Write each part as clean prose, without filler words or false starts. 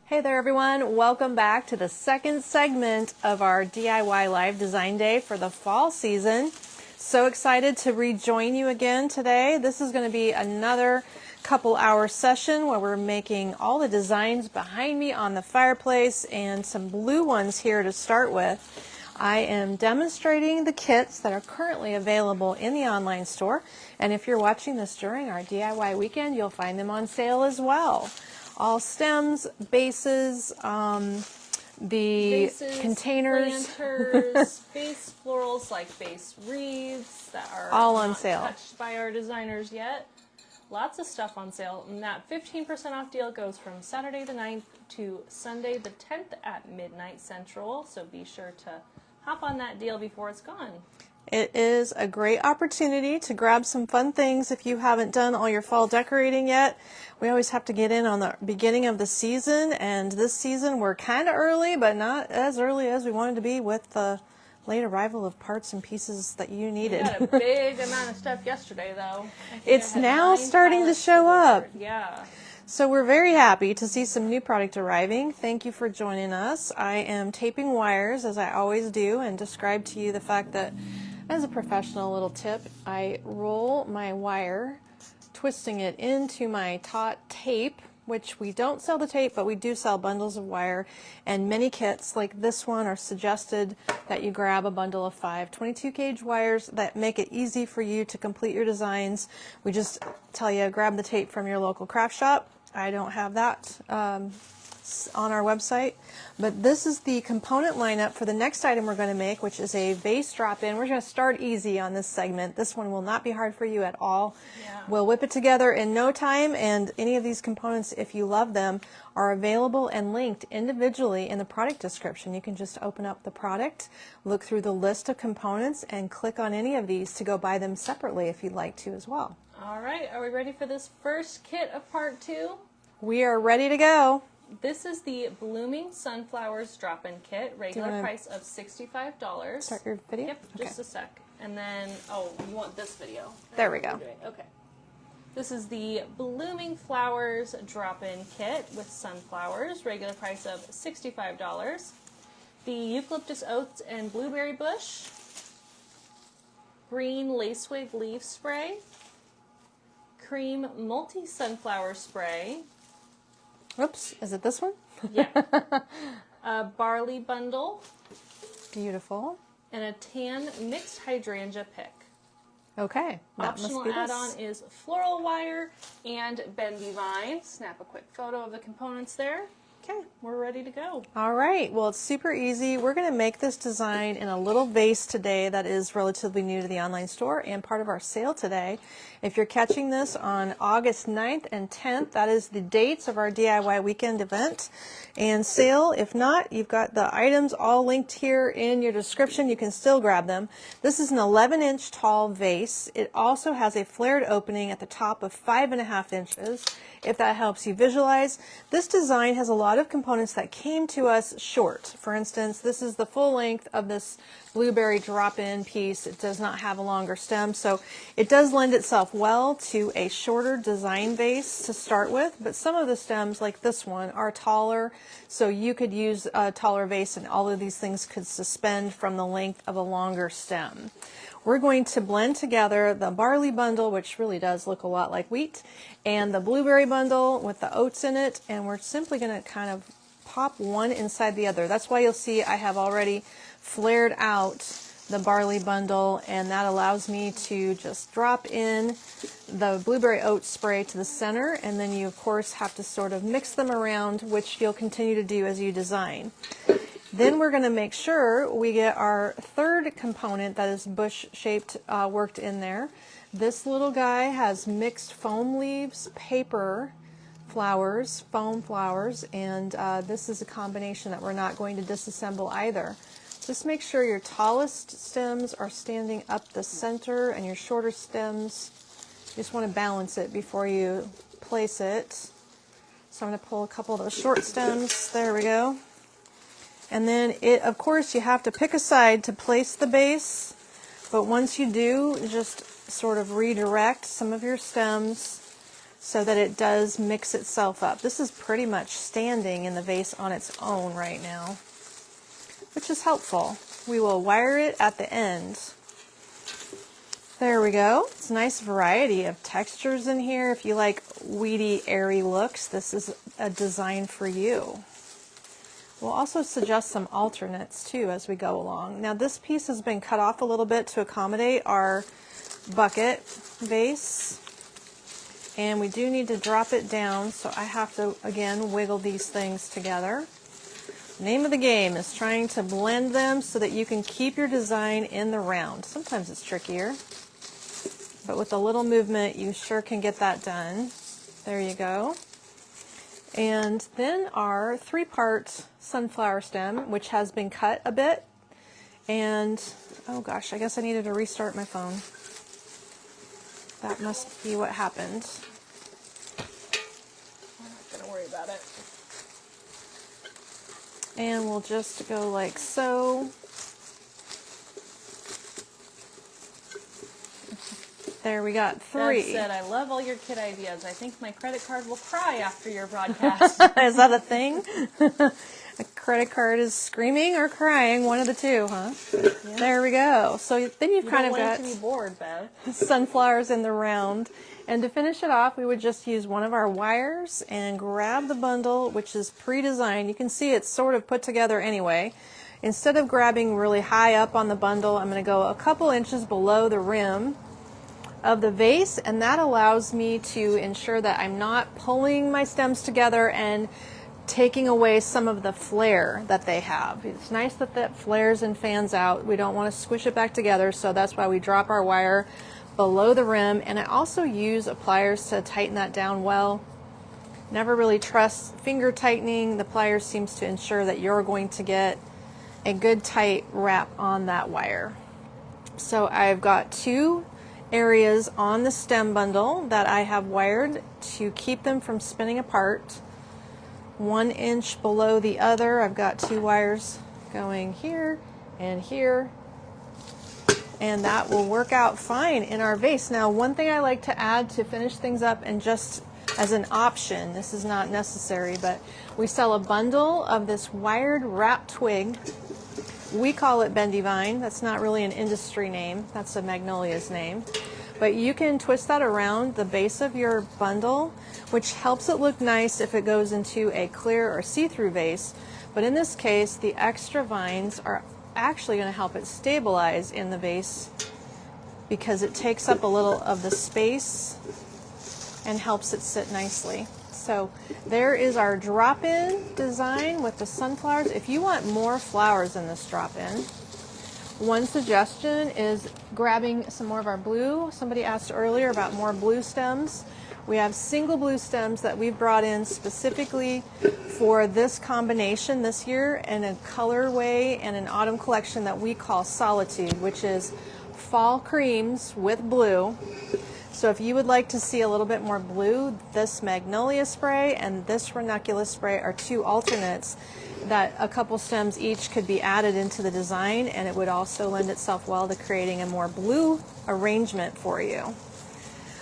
Hey there everyone, welcome back to the second segment of our DIY Live Design Day for the fall season. So excited to rejoin you again today. This is going to be another couple hour session where we're making all the designs behind me on the fireplace and some blue ones here to start with. I am demonstrating the kits that are currently available in the online store, and if you're watching this during our DIY weekend, you'll find them on sale as well. All stems, bases, Vases, containers, planters, base florals like base wreaths that are all on not sale. touched by our designers yet. Lots of stuff on sale, and that 15% off deal goes from Saturday the 9th to Sunday the 10th at midnight Central, so be sure to hop on that deal before it's gone. It is a great opportunity to grab some fun things if you haven't done all your fall decorating yet. We always have to get in on the beginning of the season, and this season we're kind of early, but not as early as we wanted to be with the late arrival of parts and pieces that you needed. We had a big amount of stuff yesterday, though. It's now starting to show up. Yeah. So we're very happy to see some new product arriving. Thank you for joining us. I am taping wires as I always do and describe to you the fact that as a professional little tip, I roll my wire, twisting it into my taut tape, which we don't sell the tape, but we do sell bundles of wire, and many kits like this one are suggested that you grab a bundle of 5 22 gauge wires that make it easy for you to complete your designs. We just tell you grab the tape from your local craft shop. I don't have that on our website, but this is the component lineup for the next item we're going to make, which is a vase drop-in. We're going to start easy on this segment. This one will not be hard for you at all. Yeah. We'll whip it together in no time, and any of these components, if you love them, are available and linked individually in the product description. You can just open up the product, look through the list of components, and click on any of these to go buy them separately if you'd like to as well. All right, are we ready for this first kit of part 2? We are ready to go. This is the Blooming Sunflowers drop-in kit, regular price of $65. Start your video? Yep, just a sec. And then, oh, you want this video? There we go. Okay. This is the Blooming Flowers drop-in kit with sunflowers, regular price of $65. The Eucalyptus Oats and Blueberry Bush, Green Lacewing Leaf Spray, Cream Multi-Sunflower Spray. Oops, is it this one? Yeah. A barley bundle. Beautiful. And a tan mixed hydrangea pick. Okay. Optional add-on is floral wire and bendy vine. Snap a quick photo of the components there. Okay, we're ready to go. All right, well, it's super easy. We're going to make this design in a little vase today that is relatively new to the online store and part of our sale today. If you're catching this on August 9th and 10th, that is the dates of our DIY weekend event and sale. If not, you've got the items all linked here in your description. You can still grab them. This is an 11-inch tall vase. It also has a flared opening at the top of 5.5 inches, if that helps you visualize. This design has a lot of components that came to us short. For instance, this is the full length of this blueberry drop-in piece. It does not have a longer stem, so it does lend itself well to a shorter design vase to start with, but some of the stems, like this one, are taller, so you could use a taller vase and all of these things could suspend from the length of a longer stem. We're going to blend together the barley bundle, which really does look a lot like wheat, and the blueberry bundle with the oats in it, and we're simply going to kind of pop one inside the other. That's why you'll see I have already flared out the barley bundle, and that allows me to just drop in the blueberry oat spray to the center, and then you of course have to sort of mix them around, which you'll continue to do as you design. Then we're going to make sure we get our third component that is bush-shaped worked in there. This little guy has mixed foam leaves, paper flowers, foam flowers, and this is a combination that we're not going to disassemble either. Just make sure your tallest stems are standing up the center and your shorter stems, you just want to balance it before you place it. So I'm going to pull a couple of those short stems. There we go. And then of course, you have to pick a side to place the base, but once you do, just sort of redirect some of your stems so that it does mix itself up. This is pretty much standing in the vase on its own right now, which is helpful. We will wire it at the end. There we go. It's a nice variety of textures in here. If you like weedy, airy looks, this is a design for you. We'll also suggest some alternates too as we go along. Now this piece has been cut off a little bit to accommodate our bucket vase. And we do need to drop it down, so I have to, again, wiggle these things together. The name of the game is trying to blend them so that you can keep your design in the round. Sometimes it's trickier, but with a little movement, you sure can get that done. There you go. And then our 3-part sunflower stem, which has been cut a bit. And, oh gosh, I guess I needed to restart my phone. That must be what happened. I'm not going to worry about it. And we'll just go like so. There, we got 3. That said, I love all your kid ideas. I think my credit card will cry after your broadcast. Is that a thing? A credit card is screaming or crying, one of the two, huh? Yeah. There we go. So then you've kind of don't want got it to be bored, Bev. sunflowers in the round. And to finish it off, we would just use one of our wires and grab the bundle, which is pre-designed. You can see it's sort of put together anyway. Instead of grabbing really high up on the bundle, I'm going to go a couple inches below the rim of the vase, and that allows me to ensure that I'm not pulling my stems together and taking away some of the flare that they have. It's nice that that flares and fans out. We don't want to squish it back together, so that's why we drop our wire below the rim. And I also use pliers to tighten that down well. Never really trust finger tightening. The pliers seems to ensure that you're going to get a good tight wrap on that wire. So I've got 2 areas on the stem bundle that I have wired to keep them from spinning apart. 1 inch below the other, I've got 2 wires going here and here, and that will work out fine in our vase. Now, one thing I like to add to finish things up, and just as an option, this is not necessary, but we sell a bundle of this wired wrap twig. We call it bendy vine. That's not really an industry name. That's a magnolia's name. But you can twist that around the base of your bundle, which helps it look nice if it goes into a clear or see-through vase. But in this case, the extra vines are actually going to help it stabilize in the vase because it takes up a little of the space and helps it sit nicely. So there is our drop-in design with the sunflowers. If you want more flowers in this drop-in, one suggestion is grabbing some more of our blue. Somebody asked earlier about more blue stems. We have single blue stems that we've brought in specifically for this combination this year in a colorway and an autumn collection that we call Solitude, which is fall creams with blue. So if you would like to see a little bit more blue, this magnolia spray and this ranunculus spray are 2 alternates that a couple stems each could be added into the design, and it would also lend itself well to creating a more blue arrangement for you.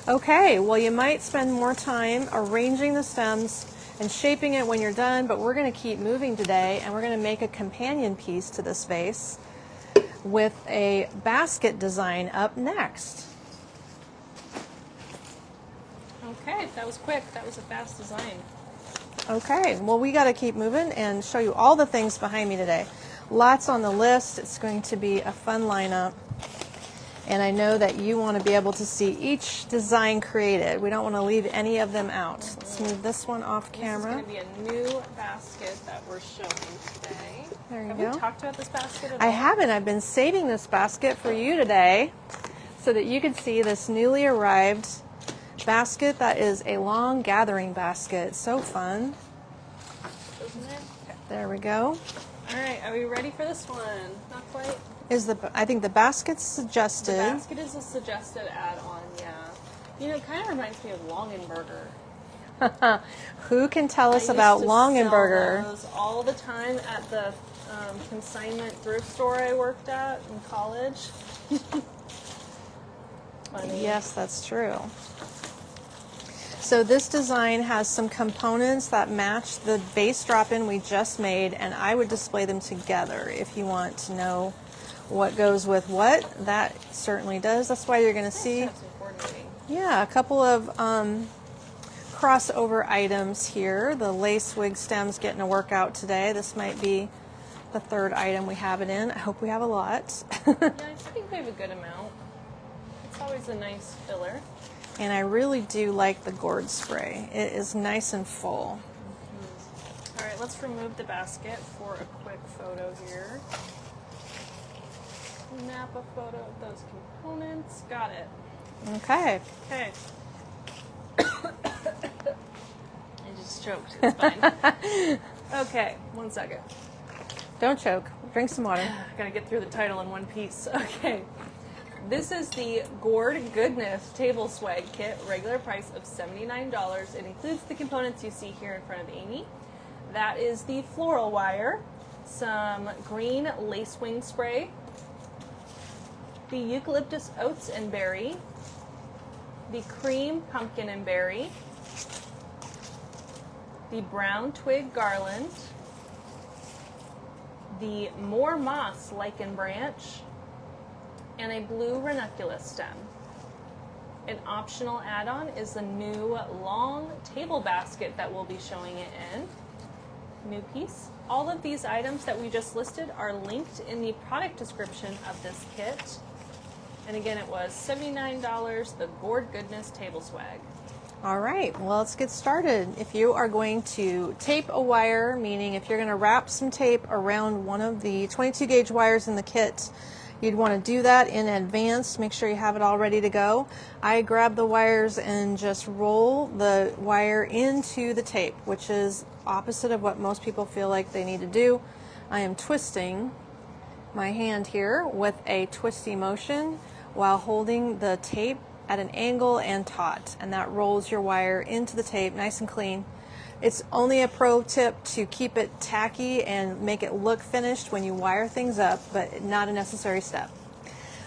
Okay, well, you might spend more time arranging the stems and shaping it when you're done, but we're going to keep moving today, and we're going to make a companion piece to this vase with a basket design up next. Okay, that was quick. That was a fast design. Okay, well, we got to keep moving and show you all the things behind me today. Lots on the list. It's going to be a fun lineup. And I know that you want to be able to see each design created. We don't want to leave any of them out. Let's move this one off camera. This is going to be a new basket that we're showing today. There you Have go. we talked about this basket at all? I haven't. I've been saving this basket for you today so that you could see this newly arrived basket that is a long gathering basket. It's so fun. Isn't it? Okay. There we go. All right, are we ready for this one? Not quite. I think the basket's suggested. The basket is a suggested add-on, yeah. You know, it kind of reminds me of Longenberger. Who can tell us I about used to Longenberger? sell those all the time at the consignment thrift store I worked at in college. Funny. Yes, that's true. So this design has some components that match the base drop-in we just made, and I would display them together if you want to know what goes with what. That certainly does. That's why you're going to see, Have some coordinating. yeah, a couple of crossover items here. The lace wig stem's getting a workout today. This might be the third item we have it in. I hope we have a lot. Yeah, I think we have a good amount. It's always a nice filler. And I really do like the gourd spray. It is nice and full. All right, let's remove the basket for a quick photo here. Snap a photo of those components. Got it. Okay. Okay. I just choked. It's fine. Okay, 1 second. Don't choke. Drink some water. I gotta get through the title in one piece. Okay. This is the Gourd Goodness Table Swag Kit, regular price of $79. It includes the components you see here in front of Amy. That is the floral wire, some green lace wing spray, the eucalyptus oats and berry, the cream pumpkin and berry, the brown twig garland, the more moss lichen branch, and a blue ranunculus stem. An optional add-on is the new long table basket that we'll be showing it in. New piece. All of these items that we just listed are linked in the product description of this kit. And again, it was $79, the Gourd Goodness Table Swag. All right, well, let's get started. If you are going to tape a wire, meaning if you're going to wrap some tape around one of the 22 gauge wires in the kit, you'd want to do that in advance. Make sure you have it all ready to go. I grab the wires and just roll the wire into the tape, which is opposite of what most people feel like they need to do. I am twisting my hand here with a twisty motion while holding the tape at an angle and taut, and that rolls your wire into the tape nice and clean. It's only a pro tip to keep it tacky and make it look finished when you wire things up, but not a necessary step.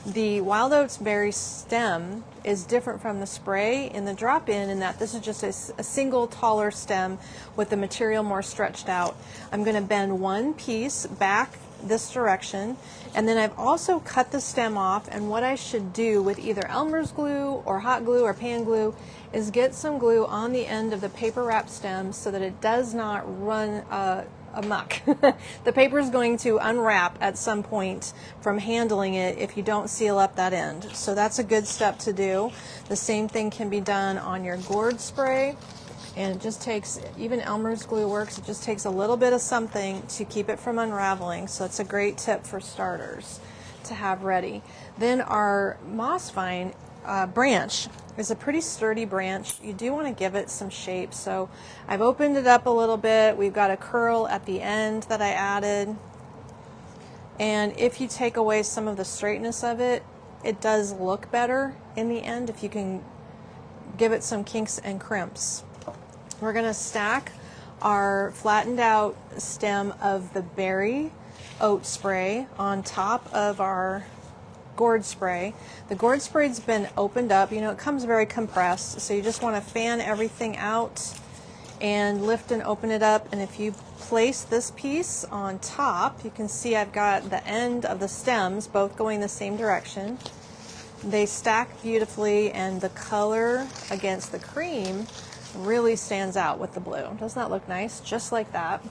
The wild oats berry stem is different from the spray in the drop-in in that this is just a single taller stem with the material more stretched out. I'm going to bend one piece back this direction, and then I've also cut the stem off, and what I should do with either Elmer's glue or hot glue or pan glue is get some glue on the end of the paper wrap stem so that it does not run amok. The paper is going to unwrap at some point from handling it if you don't seal up that end. So that's a good step to do. The same thing can be done on your gourd spray. And it just takes, even Elmer's glue works, it just takes a little bit of something to keep it from unraveling. So it's a great tip for starters to have ready. Then our moss vine branch is a pretty sturdy branch. You do want to give it some shape. So I've opened it up a little bit. We've got a curl at the end that I added. And if you take away some of the straightness of it, it does look better in the end if you can give it some kinks and crimps. We're going to stack our flattened out stem of the berry oat spray on top of our gourd spray. The gourd spray's been opened up. You know, it comes very compressed, so you just want to fan everything out and lift and open it up. And if you place this piece on top, you can see I've got the end of the stems both going the same direction. They stack beautifully, and the color against the cream really stands out with the blue. Doesn't that look nice? Just like that.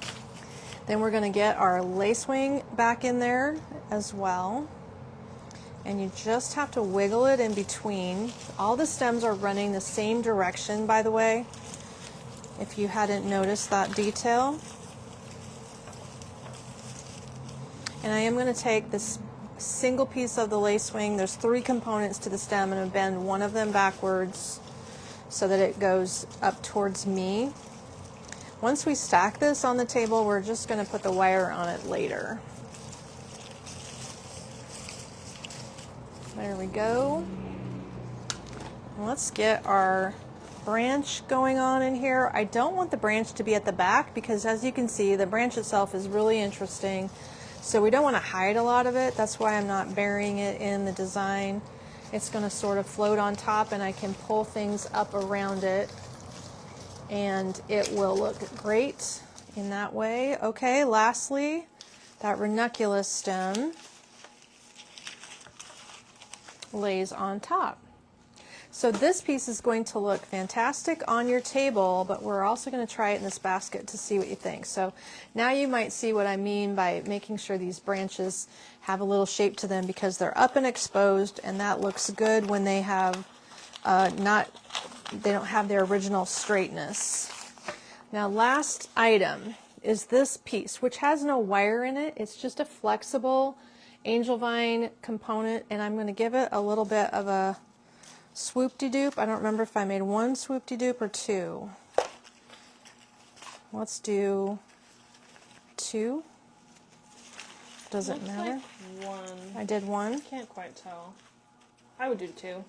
Then we're going to get our lace wing back in there as well. And you just have to wiggle it in between. All the stems are running the same direction, by the way, if you hadn't noticed that detail. And I am going to take this single piece of the lace wing. There's 3 components to the stem, and I'm going to bend one of them backwards so that it goes up towards me. Once we stack this on the table, we're just going to put the wire on it later. There we go. Let's get our branch going on in here. I don't want the branch to be at the back because, as you can see, the branch itself is really interesting. So we don't want to hide a lot of it. That's why I'm not burying it in the design. It's going to sort of float on top, and I can pull things up around it and it will look great in that way. Okay, lastly, that ranunculus stem lays on top. So this piece is going to look fantastic on your table, but we're also going to try it in this basket to see what you think. So now you might see what I mean by making sure these branches have a little shape to them, because they're up and exposed, and that looks good when they have they don't have their original straightness. Now, last item is this piece, which has no wire in it. It's just a flexible angel vine component, and I'm going to give it a little bit of a swoop-de-doop. I don't remember if I made one swoop-de-doop or two. Let's do two. Does it matter? Like one. I did one. Can't quite tell. I would do two.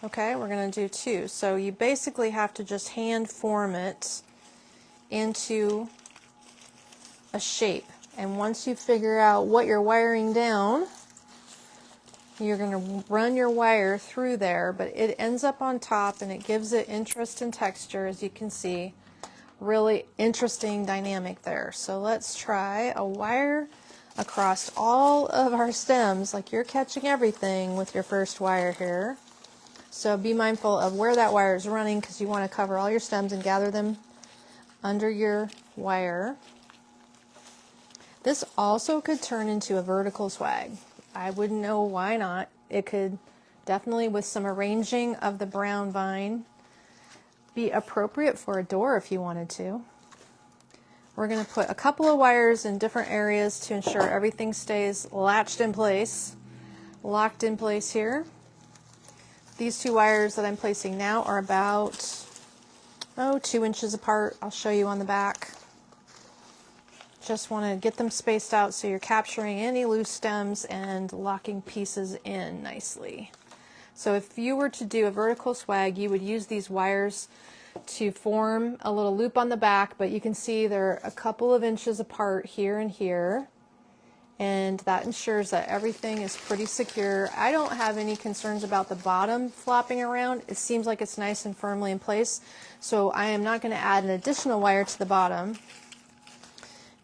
Okay, we're going to do two. So you basically have to just hand form it into a shape. And once you figure out what you're wiring down, you're going to run your wire through there, but it ends up on top and it gives it interest and texture, as you can see. Really interesting dynamic there. So let's try a wire across all of our stems, like you're catching everything with your first wire here. So be mindful of where that wire is running, because you want to cover all your stems and gather them under your wire. This also could turn into a vertical swag. I wouldn't know why not. It could definitely, with some arranging of the brown vine, be appropriate for a door if you wanted to. We're going to put a couple of wires in different areas to ensure everything stays latched in place, locked in place here. These two wires that I'm placing now are about 2 inches apart. I'll show you on the back. Just want to get them spaced out so you're capturing any loose stems and locking pieces in nicely. So if you were to do a vertical swag, you would use these wires to form a little loop on the back, but you can see they're a couple of inches apart here and here, and that ensures that everything is pretty secure. I don't have any concerns about the bottom flopping around. It seems like it's nice and firmly in place, so I am not going to add an additional wire to the bottom.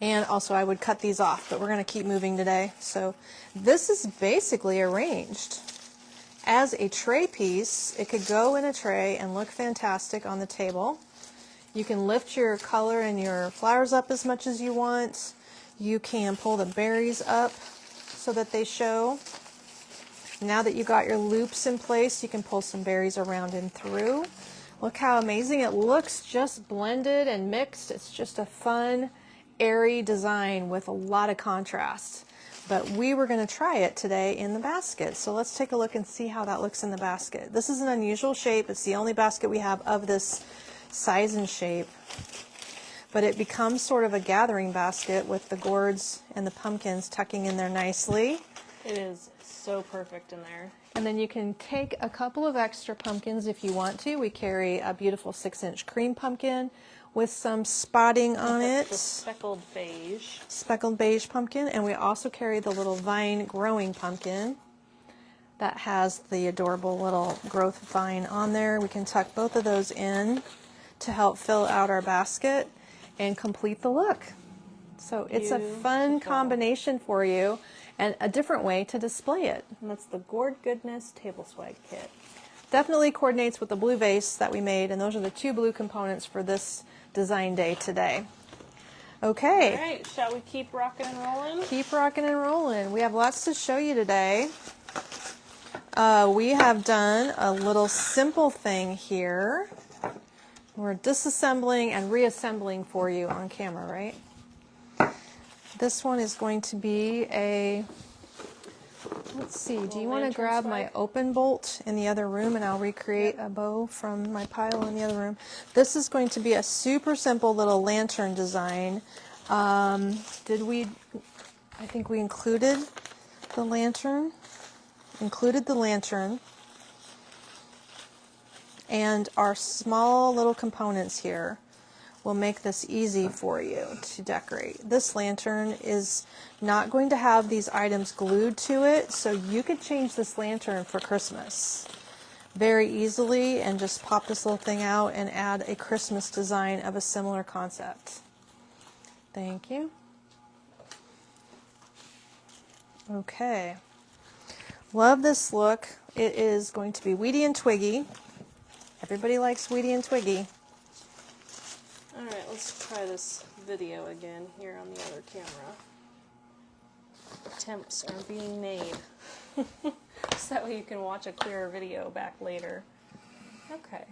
And also I would cut these off, but we're going to keep moving today. So this is basically arranged as a tray piece. It could go in a tray and look fantastic on the table. You can lift your color and your flowers up as much as you want. You can pull the berries up so that they show. Now that you got your loops in place, you can pull some berries around and through. Look how amazing it looks, just blended and mixed. It's just a fun, airy design with a lot of contrast. But we were going to try it today in the basket. So let's take a look and see how that looks in the basket. This is an unusual shape. It's the only basket we have of this size and shape. But it becomes sort of a gathering basket with the gourds and the pumpkins tucking in there nicely. It is so perfect in there. And then you can take a couple of extra pumpkins if you want to. We carry a beautiful 6-inch cream pumpkin with some spotting on it. The speckled beige. Speckled beige pumpkin. And we also carry the little vine growing pumpkin that has the adorable little growth vine on there. We can tuck both of those in to help fill out our basket and complete the look. So it's a fun combination for you and a different way to display it. And that's the Gourd Goodness Table Swag Kit. Definitely coordinates with the blue vase that we made, and those are the 2 blue components for this design day today. Okay. All right, shall we keep rocking and rolling? Keep rocking and rolling. We have lots to show you today. We have done a little simple thing here. We're disassembling and reassembling for you on camera, right? This one is going to be a, let's see, do you want to grab my open bolt in the other room and I'll recreate a bow from my pile in the other room. This is going to be a super simple little lantern design. I think we included the lantern. And our small little components here will make this easy for you to decorate. This lantern is not going to have these items glued to it, so you could change this lantern for Christmas. very easily and just pop this little thing out and add a Christmas design of a similar concept. Thank you. Okay. Love this look. It is going to be weedy and twiggy. Everybody likes weedy and twiggy. All right, let's try this video again here on the other camera. Attempts are being made. So that way you can watch a clearer video back later. Okay.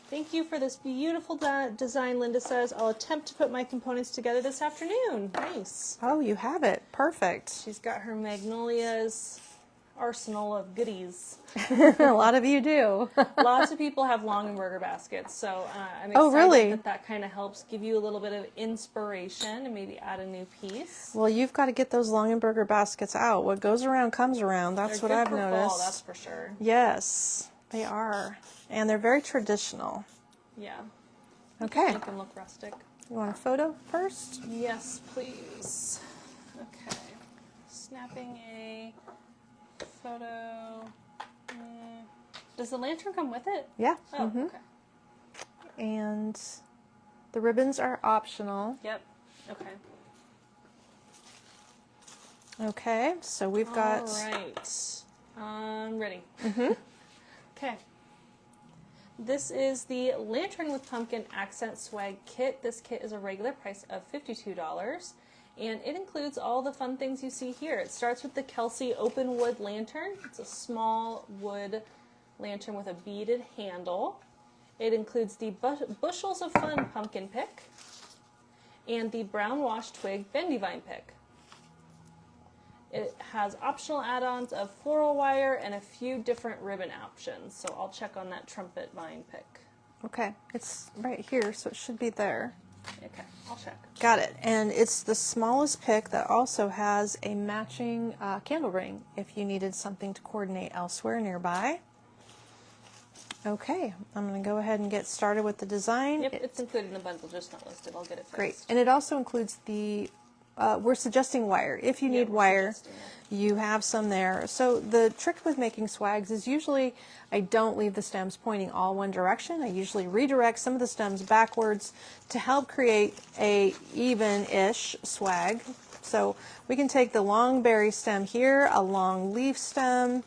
Thank you for this beautiful design, Linda says. I'll attempt to put my components together this afternoon. Nice. Oh, you have it. Perfect. She's got her Magnolia's arsenal of goodies. A lot of you do. Lots of people have Longenberger baskets, so I'm excited Oh, really? that kind of helps give you a little bit of inspiration and maybe add a new piece. Well, you've got to get those Longenberger baskets out. What goes around comes around. That's They're what good I've for noticed. fall, that's for sure. Yes, they are. And they're very traditional. Yeah. Okay. Make them look rustic. You want a photo first? Yes, please. Okay. Snapping a photo. Does the lantern come with it? Yeah. Oh, okay. And the ribbons are optional. Yep. Okay. Okay, so we've got... All right. I'm ready. Okay. This is the Lantern with Pumpkin Accent Swag Kit. This kit is a regular price of $52, and it includes all the fun things you see here. It starts with the Kelsey Open Wood Lantern. It's a small wood lantern with a beaded handle. It includes the Bushels of Fun Pumpkin Pick and the Brown Wash Twig Bendy Vine Pick. It has optional add-ons of floral wire and a few different ribbon options. So I'll check on that trumpet vine pick. Okay, it's right here, so it should be there. Okay, I'll check. Got it. And it's the smallest pick that also has a matching candle ring if you needed something to coordinate elsewhere nearby. Okay, I'm going to go ahead and get started with the design. Yep, it's included in the bundle, just not listed. I'll get it fixed. Great. And it also includes the, we're suggesting wire. If you need wire, you have some there. So the trick with making swags is usually I don't leave the stems pointing all one direction. I usually redirect some of the stems backwards to help create a even-ish swag. So we can take the long berry stem here, a long leaf stem,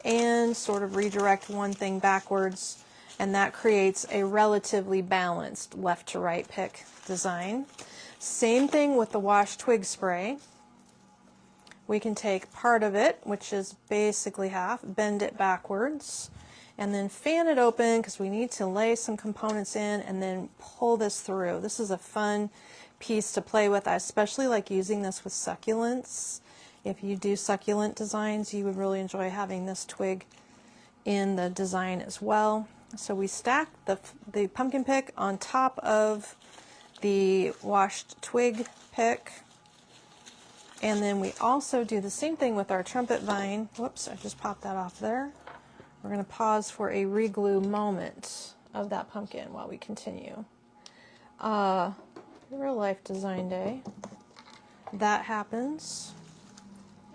and sort of redirect one thing backwards, and that creates a relatively balanced left to right pick design. Same thing with the wash twig spray. We can take part of it, which is basically half, bend it backwards, and then fan it open because we need to lay some components in and then pull this through. This is a fun piece to play with. I especially like using this with succulents. If you do succulent designs, you would really enjoy having this twig in the design as well. So we stack the pumpkin pick on top of the washed twig pick. And then we also do the same thing with our trumpet vine. Whoops, I just popped that off there. We're going to pause for a reglue moment of that pumpkin while we continue. Real life design day. That happens.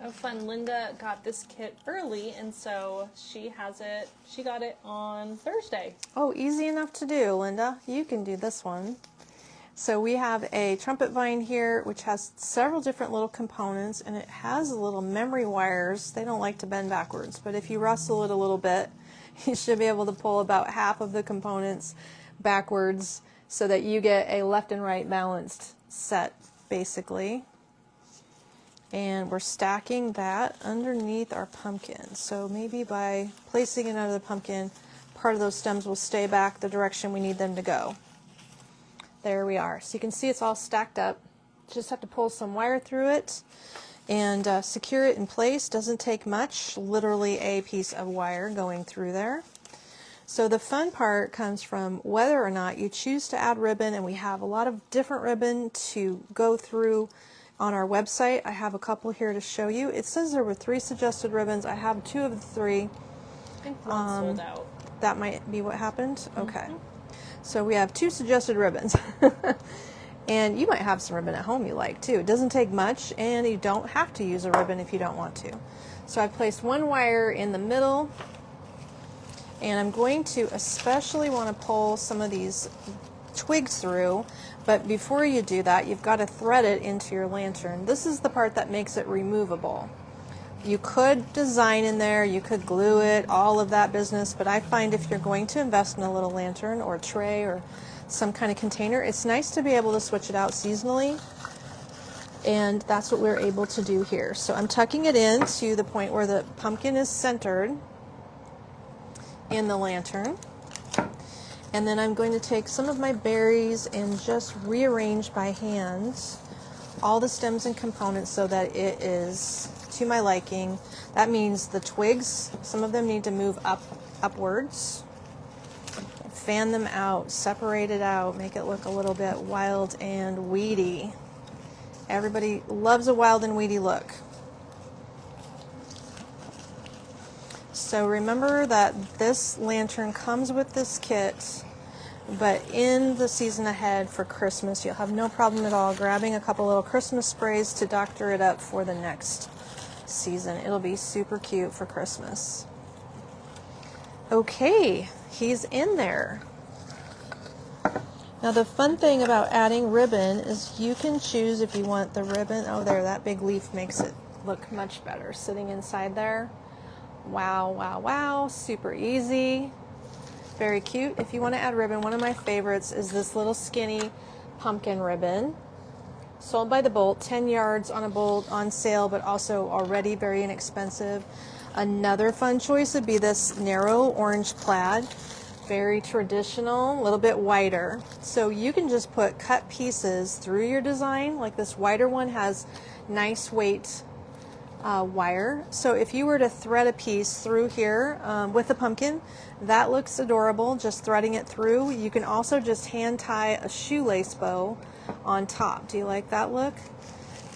Oh, fun. Linda got this kit early, and so she has it. She got it on Thursday. Oh, easy enough to do, Linda. You can do this one. So we have a trumpet vine here, which has several different little components, and it has little memory wires. They don't like to bend backwards, but if you rustle it a little bit, you should be able to pull about half of the components backwards so that you get a left and right balanced set, basically. And we're stacking that underneath our pumpkin. So maybe by placing it under the pumpkin, part of those stems will stay back the direction we need them to go. There we are. So you can see it's all stacked up. Just have to pull some wire through it and secure it in place. Doesn't take much, literally a piece of wire going through there. So the fun part comes from whether or not you choose to add ribbon, and we have a lot of different ribbon to go through on our website. I have a couple here to show you. It says there were 3 suggested ribbons. I have 2 of the 3. I think one sold out. That might be what happened. Okay. So we have 2 suggested ribbons. And you might have some ribbon at home you like too. It doesn't take much, and you don't have to use a ribbon if you don't want to. So I placed one wire in the middle, And I'm going to especially want to pull some of these twigs through, but before you do that, you've got to thread it into your lantern. This is the part that makes it removable. You could design in there, you could glue it, all of that business, but I find if you're going to invest in a little lantern or a tray or some kind of container, it's nice to be able to switch it out seasonally, and that's what we're able to do here. So I'm tucking it in to the point where the pumpkin is centered in the lantern. And then I'm going to take some of my berries and just rearrange by hand all the stems and components so that it is to my liking. That means the twigs, some of them need to move upwards. Fan them out, separate it out, make it look a little bit wild and weedy. Everybody loves a wild and weedy look. So remember that this lantern comes with this kit, but in the season ahead for Christmas, you'll have no problem at all grabbing a couple little Christmas sprays to doctor it up for the next season. It'll be super cute for Christmas. Okay, he's in there. Now the fun thing about adding ribbon is you can choose if you want the ribbon. Oh, there, that big leaf makes it look much better sitting inside there. Wow, wow, wow, super easy. Very cute. If you want to add ribbon, one of my favorites is this little skinny pumpkin ribbon. Sold by the bolt, 10 yards on a bolt on sale, but also already very inexpensive. Another fun choice would be this narrow orange plaid. Very traditional, a little bit wider. So you can just put cut pieces through your design. Like this wider one has nice weight wire. So if you were to thread a piece through here with a pumpkin, that looks adorable, just threading it through. You can also just hand tie a shoelace bow on top. Do you like that look?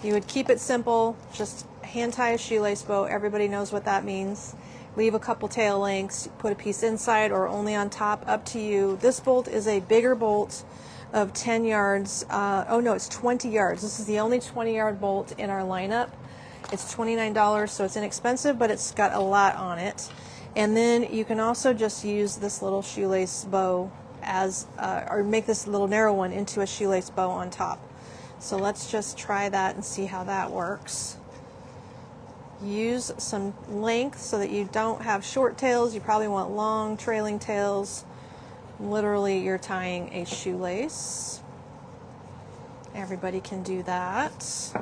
You would keep it simple, just hand tie a shoelace bow. Everybody knows what that means. Leave a couple tail links, put a piece inside or only on top, up to you. This bolt is a bigger bolt of 10 yards. Oh no, it's 20 yards. This is the only 20-yard bolt in our lineup. It's $29, so it's inexpensive, but it's got a lot on it. And then you can also just use this little shoelace bow as, or make this little narrow one into a shoelace bow on top. So let's just try that and see how that works. Use some length so that you don't have short tails. You probably want long trailing tails. Literally, you're tying a shoelace. Everybody can do that.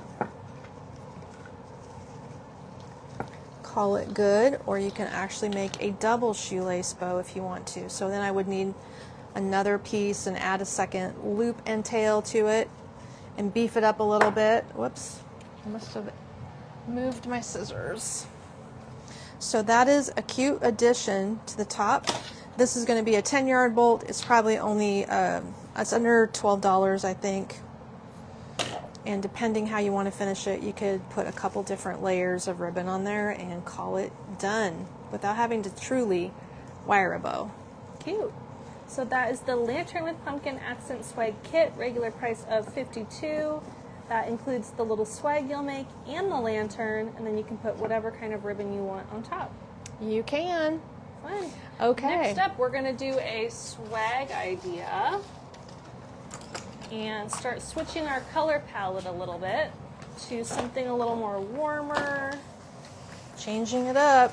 Call it good, or you can actually make a double shoelace bow if you want to. So then I would need another piece and add a second loop and tail to it and beef it up a little bit. Whoops, I must have moved my scissors. So that is a cute addition to the top. This is going to be a 10-yard bolt. It's probably only, it's under $12, I think. And depending how you want to finish it, you could put a couple different layers of ribbon on there and call it done without having to truly wire a bow. Cute. So that is the Lantern with Pumpkin Accent Swag Kit, regular price of $52. That includes the little swag you'll make and the lantern, and then you can put whatever kind of ribbon you want on top. You can. Fun. Okay. Next up, we're going to do a swag idea and start switching our color palette a little bit to something a little more warmer, Changing it up.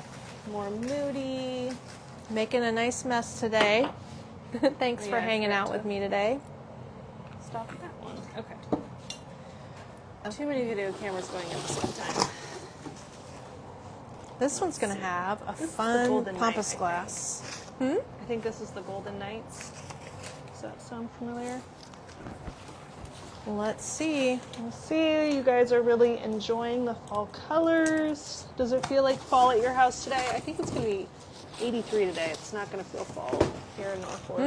more moody. Making a nice mess today. Thanks for Yeah, hanging out with me today. Stop that one. Okay. Too many video cameras going at the same time. This one's going to have a This is the fun Golden pampas Knight, I glass. I think this is the Golden Knights. Does that sound familiar? Let's see. Let's see. You guys are really enjoying the fall colors. Does it feel like fall at your house today? I think it's going to be 83 today. It's not going to feel fall here in Norfolk.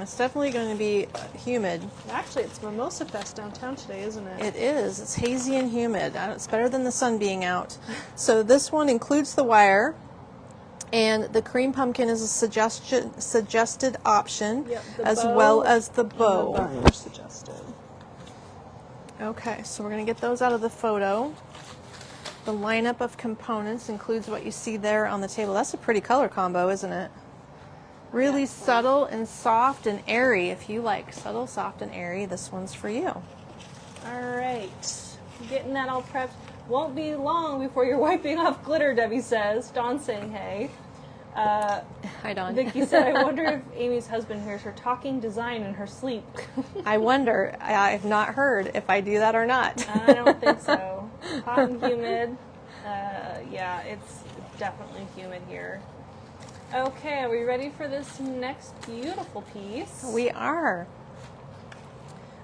It's definitely going to be humid. Actually, it's Mimosa Fest downtown today, isn't it? It is. It's hazy and humid. It's better than the sun being out. So this one includes the wire, and the cream pumpkin is a suggested option, Yep, the as bow well as the and the bow. bun are suggested. Okay, so we're going to get those out of the photo. The lineup of components includes what you see there on the table. That's a pretty color combo, isn't it? Really subtle and soft and airy. If you like subtle, soft, and airy, this one's for you. All right, getting that all prepped. Won't be long before you're wiping off glitter, Debbie says. Dawn's saying hey. Hi, Dawn. Vicky said, I wonder if Amy's husband hears her talking design in her sleep. I wonder. I've not heard if I do that or not. I don't think so. Hot and humid. Yeah, it's definitely humid here. Okay, are we ready for this next beautiful piece? We are.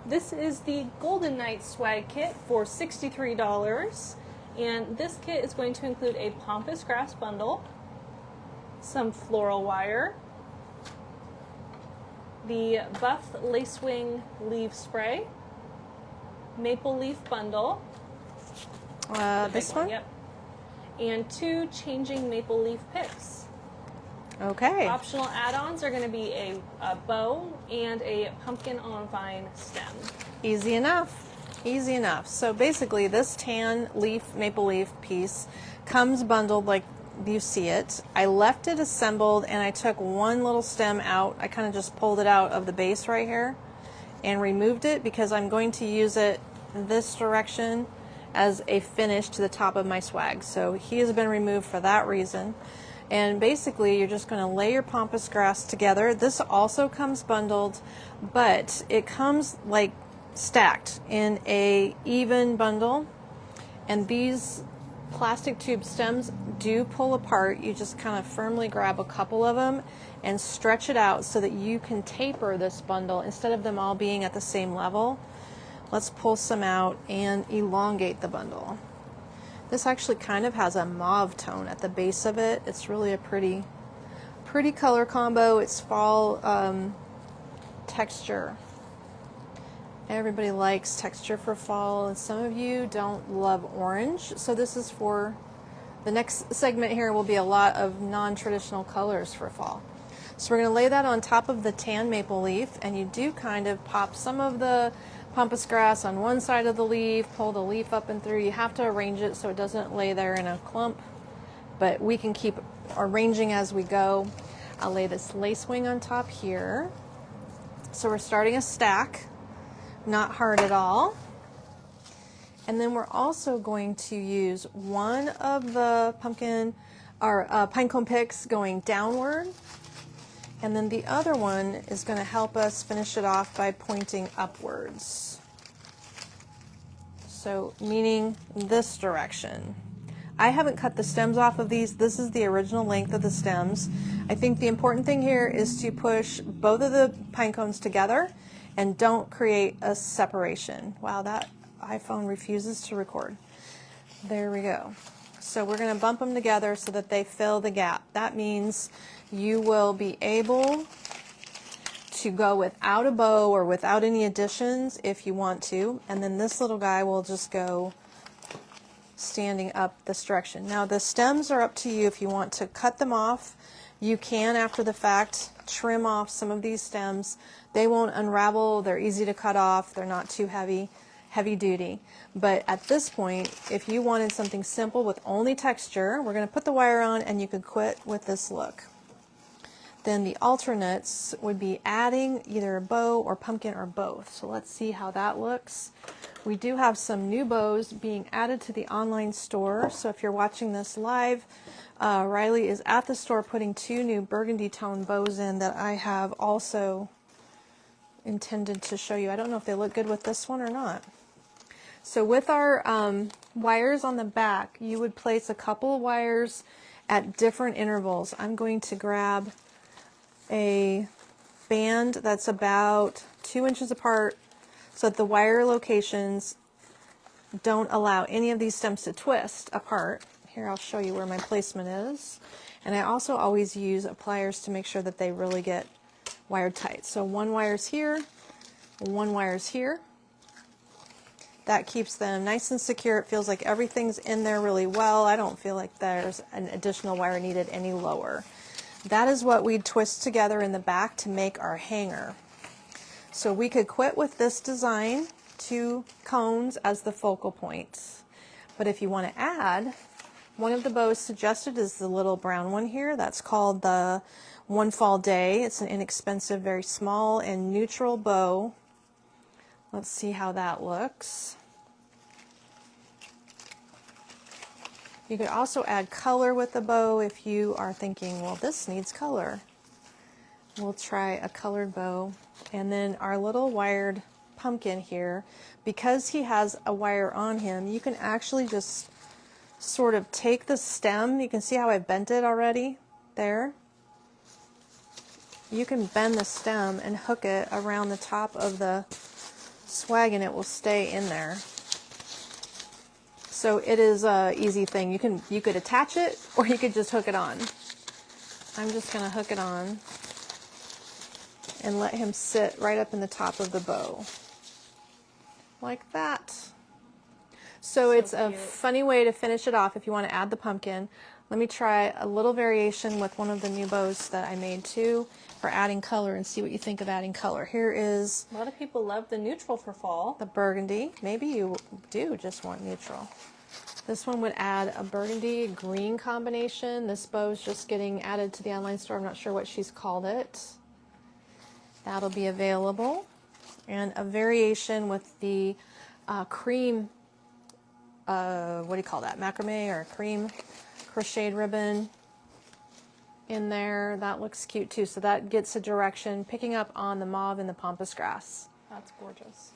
This is the Golden Night Swag Kit for $63. And this kit is going to include a pampas grass bundle, some floral wire, the buff lacewing leaf spray, maple leaf bundle. This one? Yep. And 2 changing maple leaf picks. Okay. Optional add-ons are going to be a bow and a pumpkin on vine stem. Easy enough. Easy enough. So basically this tan leaf, maple leaf piece comes bundled like you see it. I left it assembled and I took one little stem out. I kind of just pulled it out of the base right here and removed it because I'm going to use it this direction as a finish to the top of my swag. So he has been removed for that reason. And basically you're just going to lay your pampas grass together. This also comes bundled, but it comes like stacked in a even bundle. And these plastic tube stems do pull apart. You just kind of firmly grab a couple of them and stretch it out so that you can taper this bundle instead of them all being at the same level. Let's pull some out and elongate the bundle. This actually kind of has a mauve tone at the base of it. It's really a pretty color combo. It's fall texture. Everybody likes texture for fall, and some of you don't love orange. So this is for the next segment here will be a lot of non-traditional colors for fall. So we're going to lay that on top of the tan maple leaf, and you do kind of pop some of the pampas grass on one side of the leaf, pull the leaf up and through. You have to arrange it so it doesn't lay there in a clump, but we can keep arranging as we go. I'll lay this lace wing on top here. So we're starting a stack, not hard at all. And then we're also going to use one of the pumpkin or pinecone picks going downward. And then the other one is going to help us finish it off by pointing upwards. So meaning this direction. I haven't cut the stems off of these. This is the original length of the stems. I think the important thing here is to push both of the pine cones together and don't create a separation. Wow, that iPhone refuses to record. There we go. So we're going to bump them together so that they fill the gap. That means you will be able to go without a bow or without any additions if you want to. And then this little guy will just go standing up this direction. Now the stems are up to you. If you want to cut them off, you can after the fact trim off some of these stems. They won't unravel. They're easy to cut off. They're not too heavy duty. But at this point, if you wanted something simple with only texture, we're going to put the wire on and you could quit with this look. Then the alternates would be adding either a bow or pumpkin or both. So let's see how that looks. We do have some new bows being added to the online store. So if you're watching this live, Riley is at the store putting 2 new burgundy tone bows in that I have also intended to show you. I don't know if they look good with this one or not. So with our wires on the back, you would place a couple of wires at different intervals. I'm going to grab a band that's about 2 inches apart so that the wire locations don't allow any of these stems to twist apart. Here, I'll show you where my placement is. And I also always use pliers to make sure that they really get wired tight. So 1 wire's here, 1 wire's here. That keeps them nice and secure. It feels like everything's in there really well. I don't feel like there's an additional wire needed any lower. That is what we'd twist together in the back to make our hanger. So we could quit with this design, 2 cones as the focal points. But if you want to add One of the bows suggested is the little brown one here. That's called the One Fall Day. It's an inexpensive, very small and neutral bow. Let's see how that looks. You could also add color with the bow if you are thinking, well, this needs color. We'll try a colored bow. And then our little wired pumpkin here, because he has a wire on him, you can actually just sort of take the stem. You can see how I bent it already there. You can bend the stem and hook it around the top of the swag and it will stay in there. So it is an easy thing. You could attach it or you could just hook it on. I'm just going to hook it on and let him sit right up in the top of the bow. Like that. So it's a funny way to finish it off if you want to add the pumpkin. Let me try a little variation with one of the new bows that I made too for adding color and see what you think of adding color. Here is A lot of people love the neutral for fall. the burgundy. Maybe you do just want neutral. This one would add a burgundy green combination. This bow is just getting added to the online store. I'm not sure what she's called it. That'll be available. And a variation with the cream, what do you call that? Macrame or cream crocheted ribbon in there. That looks cute too. So that gets a direction, picking up on the mauve and the pampas grass. That's gorgeous.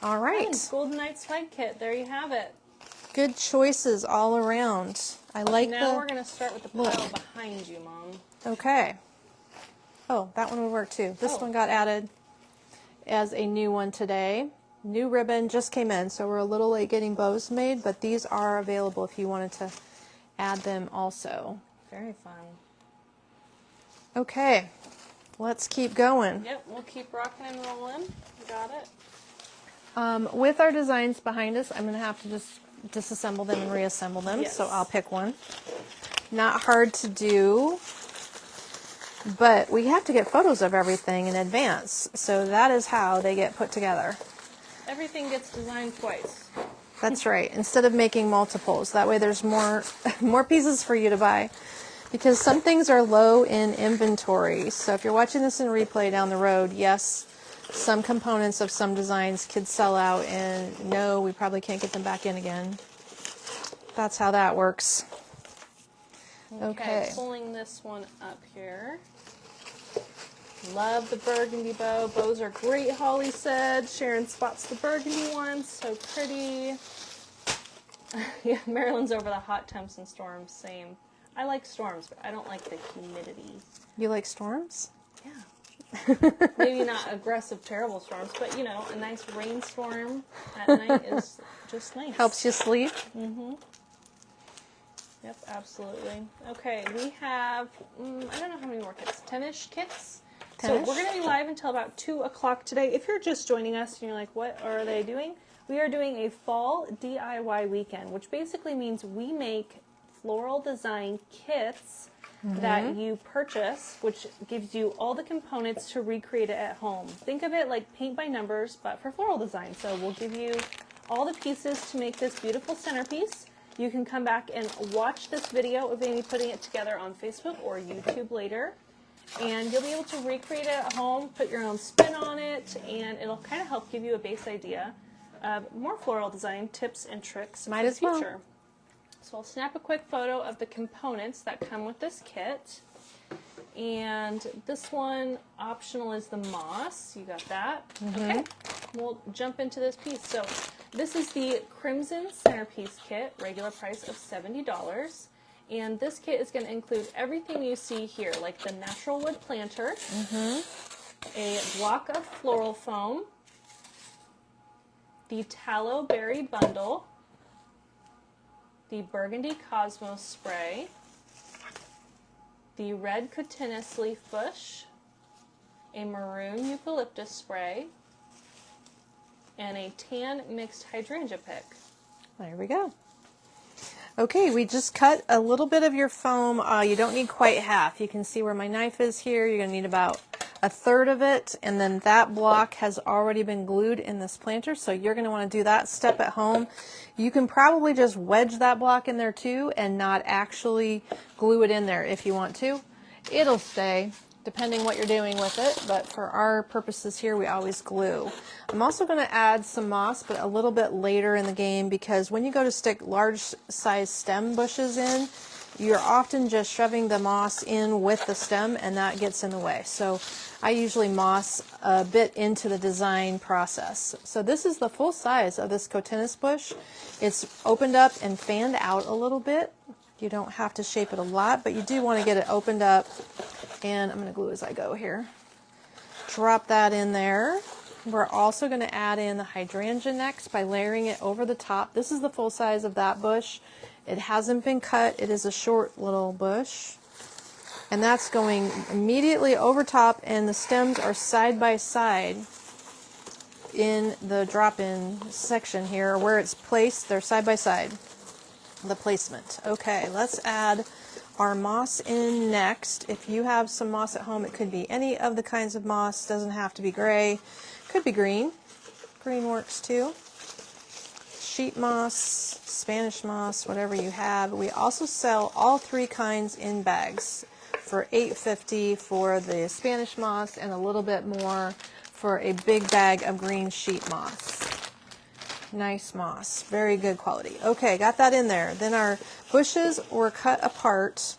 All right. And Golden Night Swag Kit. There you have it. Good choices all around. I like Now the... we're going to start with the pile behind you, Mom. Okay. Oh, that one would work too. This one got added as a new one today. New ribbon just came in, so we're a little late getting bows made, but these are available if you wanted to add them also. Very fun. Okay, let's keep going. Yep, we'll keep rocking and rolling. You got it? With our designs behind us, I'm going to have to just disassemble them and reassemble them, Yes. so I'll pick one. Not hard to do, but we have to get photos of everything in advance, so that is how they get put together. Everything gets designed twice. That's right. Instead of making multiples, that way there's more pieces for you to buy. Because some things are low in inventory. So if you're watching this in replay down the road, yes, some components of some designs could sell out, and no, we probably can't get them back in again. That's how that works. Okay. Pulling this one up here. Love the burgundy bow. Bows are great, Holly said. Sharon spots the burgundy one. So pretty. Yeah, Marilyn's over the hot temps and storms. Same. I like storms, but I don't like the humidity. You like storms? Yeah. Maybe not aggressive, terrible storms, but you know, a nice rainstorm at night is just nice. Helps you sleep? Mm-hmm. Yep, absolutely. Okay, we have, I don't know how many more kits, 10-ish kits. So we're going to be live until about 2 o'clock today. If you're just joining us and you're like, what are they doing? We are doing a fall DIY weekend, which basically means we make floral design kits that you purchase, which gives you all the components to recreate it at home. Think of it like paint by numbers, but for floral design. So we'll give you all the pieces to make this beautiful centerpiece. You can come back and watch this video of Amy putting it together on Facebook or YouTube later. And you'll be able to recreate it at home, put your own spin on it, and it'll kind of help give you a base idea of more floral design tips and tricks for the future. So I'll snap a quick photo of the components that come with this kit. And this one, optional, is the moss. You got that? Okay. We'll jump into this piece. So this is the Crimson Centerpiece Kit, regular price of $70. And this kit is going to include everything you see here, like the natural wood planter, a block of floral foam, the tallow berry bundle, the burgundy cosmos spray, the red cotinus leaf bush, a maroon eucalyptus spray, and a tan mixed hydrangea pick. There we go. Okay, we just cut a little bit of your foam. You don't need quite half. You can see where my knife is here. You're going to need about a third of it, and then that block has already been glued in this planter, so you're going to want to do that step at home. You can probably just wedge that block in there too and not actually glue it in there if you want to. It'll stay depending what you're doing with it, but for our purposes here, we always glue. I'm also going to add some moss, but a little bit later in the game, because when you go to stick large size stem bushes in, you're often just shoving the moss in with the stem, and that gets in the way. So I usually moss a bit into the design process. So this is the full size of this cotinus bush. It's opened up and fanned out a little bit. You don't have to shape it a lot, but you do want to get it opened up. And I'm going to glue as I go here. Drop that in there. We're also going to add in the hydrangea next by layering it over the top. This is the full size of that bush. It hasn't been cut. It is a short little bush. And that's going immediately over top, and the stems are side by side in the drop-in section here where it's placed. They're side by side, the placement. Okay, let's add our moss in next. If you have some moss at home, it could be any of the kinds of moss. Doesn't have to be gray. Could be green. Green works too. Sheet moss, Spanish moss, whatever you have. We also sell all three kinds in bags for $8.50 for the Spanish moss and a little bit more for a big bag of green sheet moss. Nice moss, very good quality. Okay, got that in there. Then our bushes were cut apart.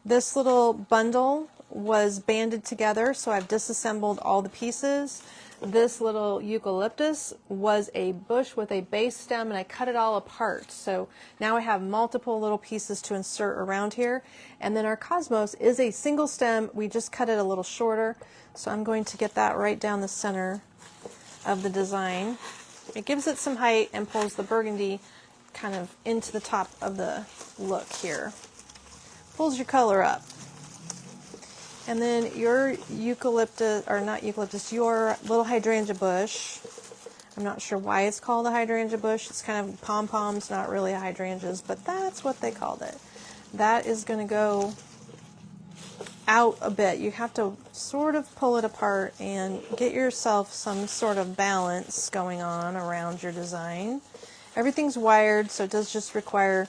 This little bundle was banded together, so I've disassembled all the pieces. This little eucalyptus was a bush with a base stem, and I cut it all apart. So now I have multiple little pieces to insert around here. And then our cosmos is a single stem. We just cut it a little shorter. So I'm going to get that right down the center of the design. It gives it some height and pulls the burgundy kind of into the top of the look here. Pulls your color up. And then your eucalyptus, or not eucalyptus, your little hydrangea bush. I'm not sure why it's called a hydrangea bush. It's kind of pom-poms, not really hydrangeas, but that's what they called it. That is going to go out a bit. You have to sort of pull it apart and get yourself some sort of balance going on around your design. Everything's wired, so it does just require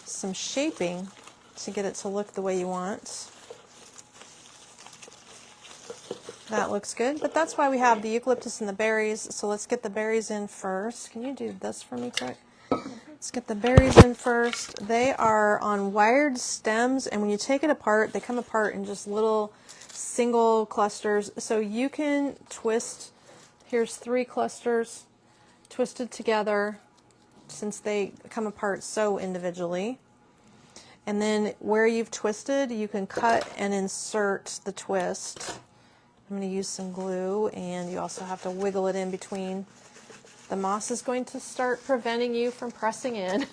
some shaping to get it to look the way you want. That looks good, but that's why we have the eucalyptus and the berries. So let's get the berries in first. Can you do this for me quick? Let's get the berries in first. They are on wired stems, and when you take it apart, they come apart in just little single clusters. So you can twist, here's 3 clusters twisted together since they come apart so individually. And then where you've twisted, you can cut and insert the twist. I'm going to use some glue, and you also have to wiggle it in between. The moss is going to start preventing you from pressing in.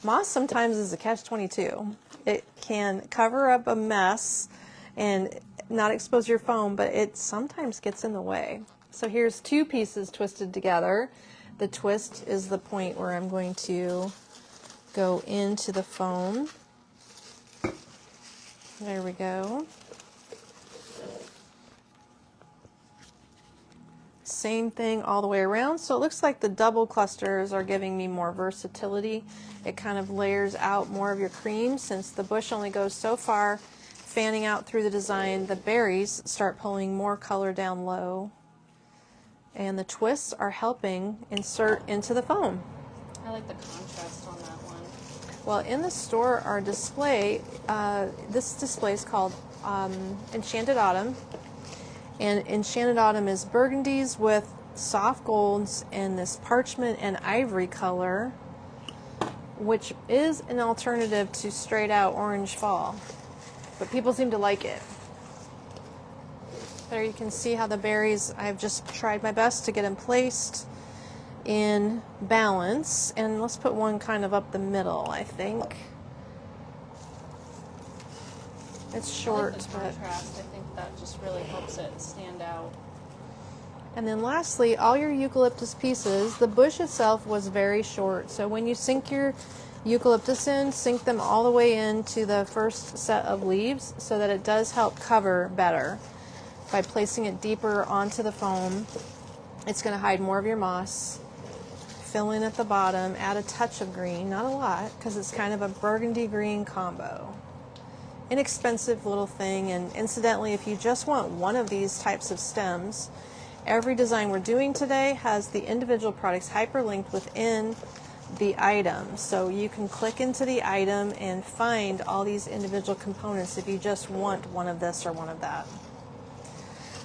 Moss sometimes is a catch-22. It can cover up a mess and not expose your foam, but it sometimes gets in the way. So here's 2 pieces twisted together. The twist is the point where I'm going to go into the foam. There we go. Same thing all the way around. So it looks like the double clusters are giving me more versatility. It kind of layers out more of your cream since the bush only goes so far. Fanning out through the design, the berries start pulling more color down low. And the twists are helping insert into the foam. I like the contrast on that one. Well, in the store, our display, this display is called Enchanted Autumn. And Enchanted Autumn is burgundies with soft golds and this parchment and ivory color, which is an alternative to straight out orange fall. But people seem to like it. There you can see how the berries, I've just tried my best to get them placed in balance. And let's put one kind of up the middle, I think. It's short, I like the but... contrast. I think that just really helps it stand out. And then lastly, all your eucalyptus pieces, the bush itself was very short. So when you sink your eucalyptus in, sink them all the way into the first set of leaves so that it does help cover better. by placing it deeper onto the foam. It's going to hide more of your moss. Fill in at the bottom, add a touch of green, not a lot, because it's kind of a burgundy green combo. Inexpensive little thing, and incidentally, if you just want one of these types of stems, every design we're doing today has the individual products hyperlinked within the item. So you can click into the item and find all these individual components if you just want one of this or one of that.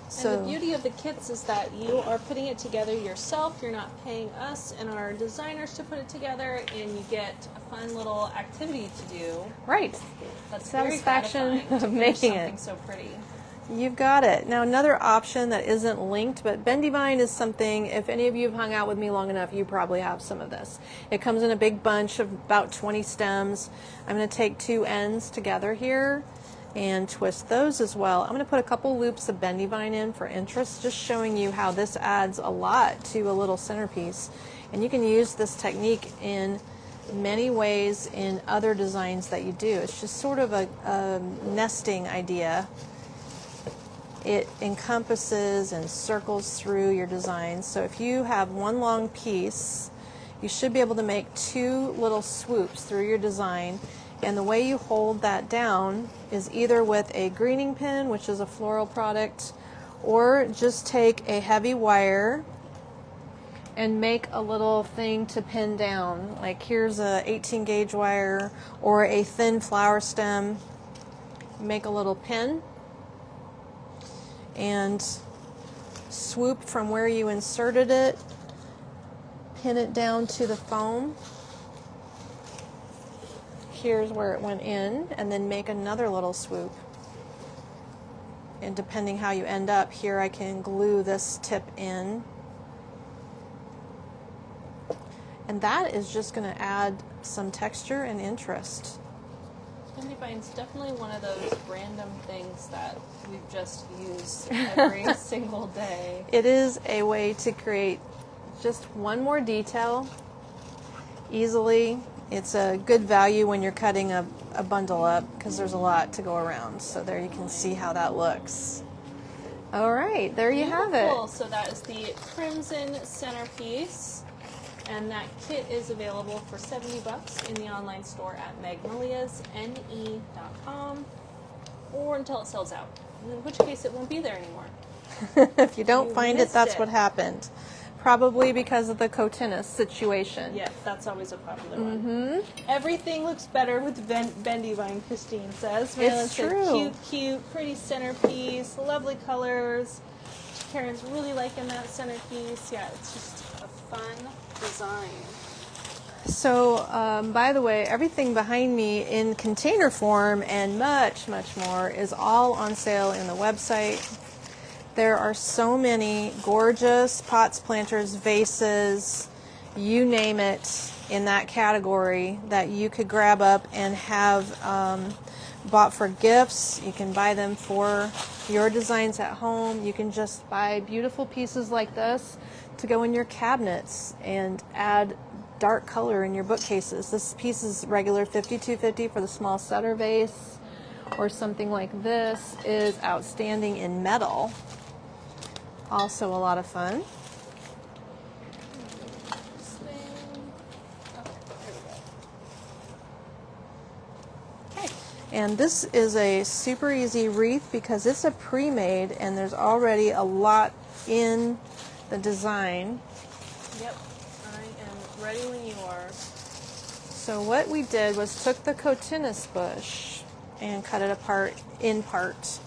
So, and the beauty of the kits is that you are putting it together yourself. You're not paying us and our designers to put it together, and you get a fun little activity to do. right. That's Satisfaction very of making something it. so pretty. You've got it. Now another option that isn't linked, but bendy vine is something, if any of you have hung out with me long enough, you probably have some of this. It comes in a big bunch of about 20 stems. I'm going to take two ends together here and twist those as well. I'm going to put a couple loops of bendy vine in for interest, just showing you how this adds a lot to a little centerpiece. And you can use this technique in many ways in other designs that you do. It's just sort of a nesting idea. It encompasses and circles through your design. So if you have one long piece, you should be able to make two little swoops through your design. And the way you hold that down is either with a greening pin, which is a floral product, or just take a heavy wire and make a little thing to pin down. Like here's a 18 gauge wire or a thin flower stem. Make a little pin and swoop from where you inserted it, pin it down to the foam. Here's where it went in, and then make another little swoop. And depending how you end up, here I can glue this tip in. And that is just going to add some texture and interest. Bendy vine's definitely one of those random things that we've just used every single day. It is a way to create just one more detail easily. It's a good value when you're cutting a bundle up because there's a lot to go around. So there you can see how that looks. All right, there you have it. Beautiful. So that is the Crimson centerpiece. And that kit is available for $70 in the online store at magnoliasne.com or until it sells out, in which case it won't be there anymore. If you don't find it, missed that's it. what happened. Probably because of the cotinus situation. Yeah, that's always a popular one. Everything looks better with bendy vine, Christine says. It's true. Cute, pretty centerpiece, lovely colors. Karen's really liking that centerpiece. Yeah, it's just a fun design. So, by the way, everything behind me in container form and much, much more is all on sale in the website. There are so many gorgeous pots, planters, vases, you name it, in that category that you could grab up and have bought for gifts. You can buy them for your designs at home. You can just buy beautiful pieces like this to go in your cabinets and add dark color in your bookcases. This piece is regular $52.50 for the small setter vase, or something like this is outstanding in metal. Also a lot of fun. Okay, and this is a super easy wreath because it's a pre-made and there's already a lot in the design. Yep, I am ready when you are. So what we did was took the cotinus bush and cut it apart in parts.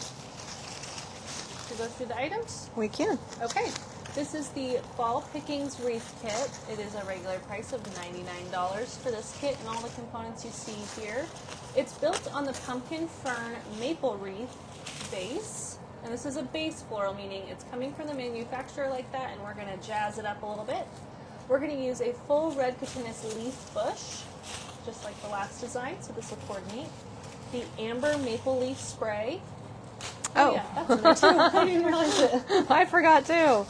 To go through the items? We can. Okay, this is the Fall Pickings Wreath Kit. It is a regular price of $99 for this kit and all the components you see here. It's built on the pumpkin fern maple wreath base. And this is a base floral, meaning it's coming from the manufacturer like that, and we're going to jazz it up a little bit. We're going to use a full red cotinus leaf bush, just like the last design, so this will coordinate. The amber maple leaf spray. Oh, yeah, that's in there too. I didn't realize it. I forgot too.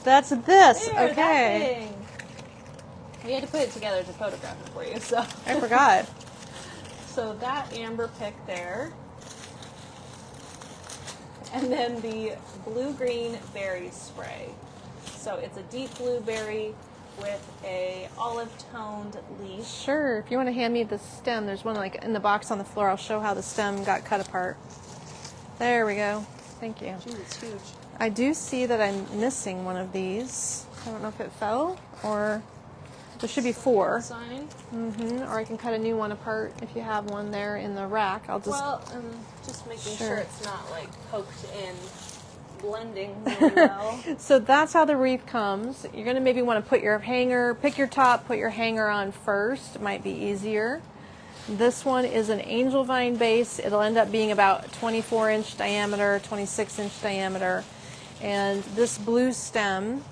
That's this. There, Okay. that thing. We had to put it together to photograph it for you, so. I forgot. So that amber pick there. And then the blue-green berry spray. So it's a deep blueberry with a olive-toned leaf. Sure, if you want to hand me the stem, there's one like in the box on the floor. I'll show how the stem got cut apart. There we go. Thank you. Geez, it's huge. I do see that I'm missing one of these. I don't know if it fell or there should be 4. Sign. Or I can cut a new one apart if you have one there in the rack. I'll just Just making Sure. sure it's not like poked in, blending really well. So that's how the wreath comes. You're going to maybe want to put your hanger, pick your top, put your hanger on first. It might be easier. This one is an angel vine base. It'll end up being about 24-inch diameter, 26-inch diameter. And this blue stem,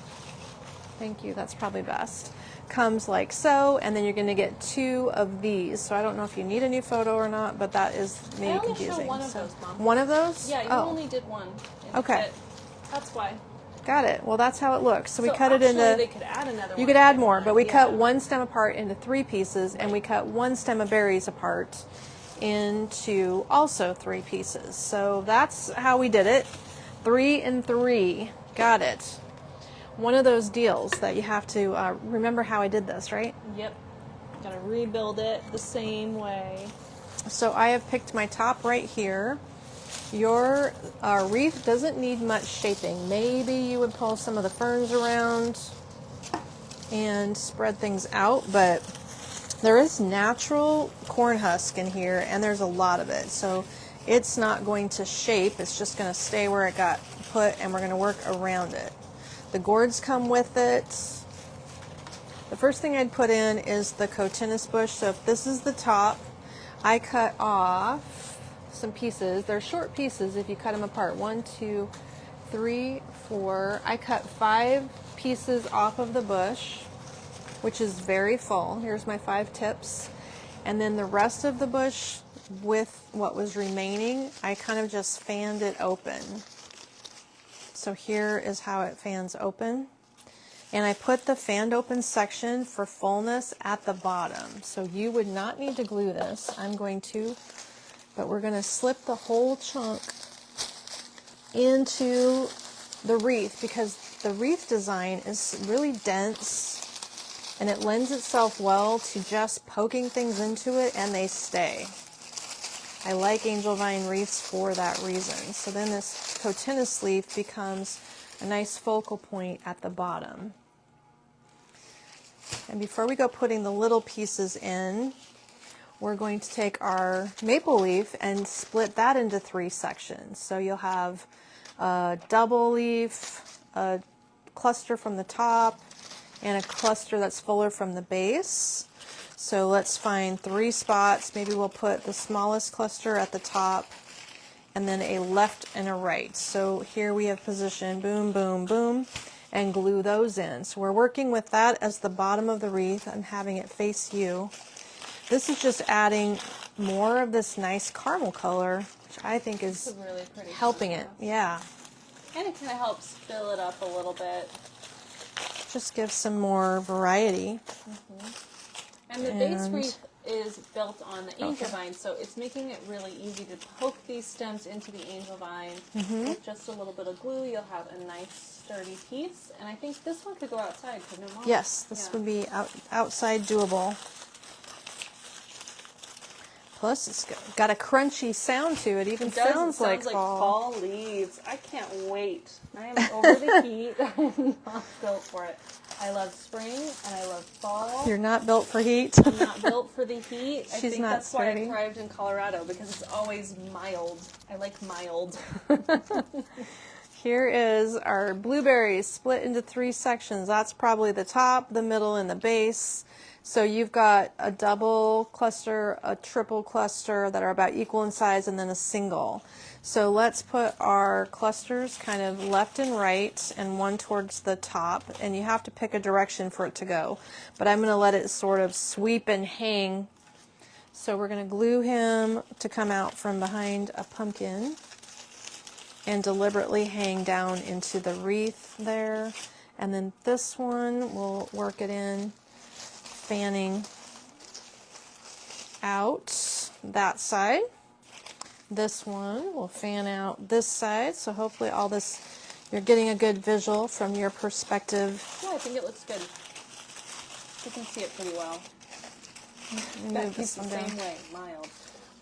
thank you, that's probably best, comes like so, and then you're going to get 2 of these. So I don't know if you need a new photo or not, but that is maybe I only confusing. show one of So, those, Mom. one of those? Yeah, you Oh, only did one. in the Okay. kit. That's why. got it. Well, that's how it looks. So we So cut it actually, into... they could add another one. You could if add they more, want. but we Yeah. cut one stem apart into 3 pieces, and we cut one stem of berries apart into also 3 pieces. So that's how we did it. 3 and 3. Got it. One of those deals that you have to remember how I did this, right? Yep. Gotta rebuild it the same way. So I have picked my top right here. Your wreath doesn't need much shaping. Maybe you would pull some of the ferns around and spread things out, but there is natural corn husk in here, and there's a lot of it. So it's not going to shape. It's just going to stay where it got put, and we're going to work around it. The gourds come with it. The first thing I'd put in is the cotinus bush. So if this is the top, I cut off some pieces. They're short pieces if you cut them apart. 1, 2, 3, 4. I cut 5 pieces off of the bush, which is very full. Here's my 5 tips. And then the rest of the bush with what was remaining, I kind of just fanned it open. So here is how it fans open. And I put the fanned open section for fullness at the bottom. So you would not need to glue this. I'm going to, but we're going to slip the whole chunk into the wreath because the wreath design is really dense and it lends itself well to just poking things into it and they stay. I like angel vine wreaths for that reason. So then this cotinus leaf becomes a nice focal point at the bottom. And before we go putting the little pieces in, we're going to take our maple leaf and split that into 3 sections. So you'll have a double leaf, a cluster from the top, and a cluster that's fuller from the base. So let's find 3 spots. Maybe we'll put the smallest cluster at the top and then a left and a right. So here we have position, boom, boom, boom, and glue those in. So we're working with that as the bottom of the wreath. I'm having it face you. This is just adding more of this nice caramel color, which I think is Really pretty helping it. contrast. Yeah, And it kind of helps fill it up a little bit. just gives some more variety. And the base And- wreath is built on the angel vine, so it's making it really easy to poke these stems into the angel vine. With just a little bit of glue, you'll have a nice sturdy piece. And I think this one could go outside, couldn't it, Mom? Yes, this Yeah. would be outside doable. Plus, it's got a crunchy sound to it. Even It does. sounds It like sounds fall. leaves. I can't wait. I am over the heat. I'm not built for it. I love spring and I love fall. You're not built for heat. I'm not built for the heat. I She's think not that's why I sturdy. thrived in Colorado because it's always mild. I like mild. Here is our blueberries split into 3 sections. That's probably the top, the middle, and the base. So you've got a double cluster, a triple cluster that are about equal in size, and then a single. So let's put our clusters kind of left and right, and one towards the top. And you have to pick a direction for it to go. But I'm going to let it sort of sweep and hang. So we're going to glue him to come out from behind a pumpkin and deliberately hang down into the wreath there. And then this one, we'll work it in, fanning out that side. This one will fan out this side, so hopefully all this, you're getting a good visual from your perspective. Yeah, I think it looks good. You can see it pretty well. Move this the one down. same way, mild.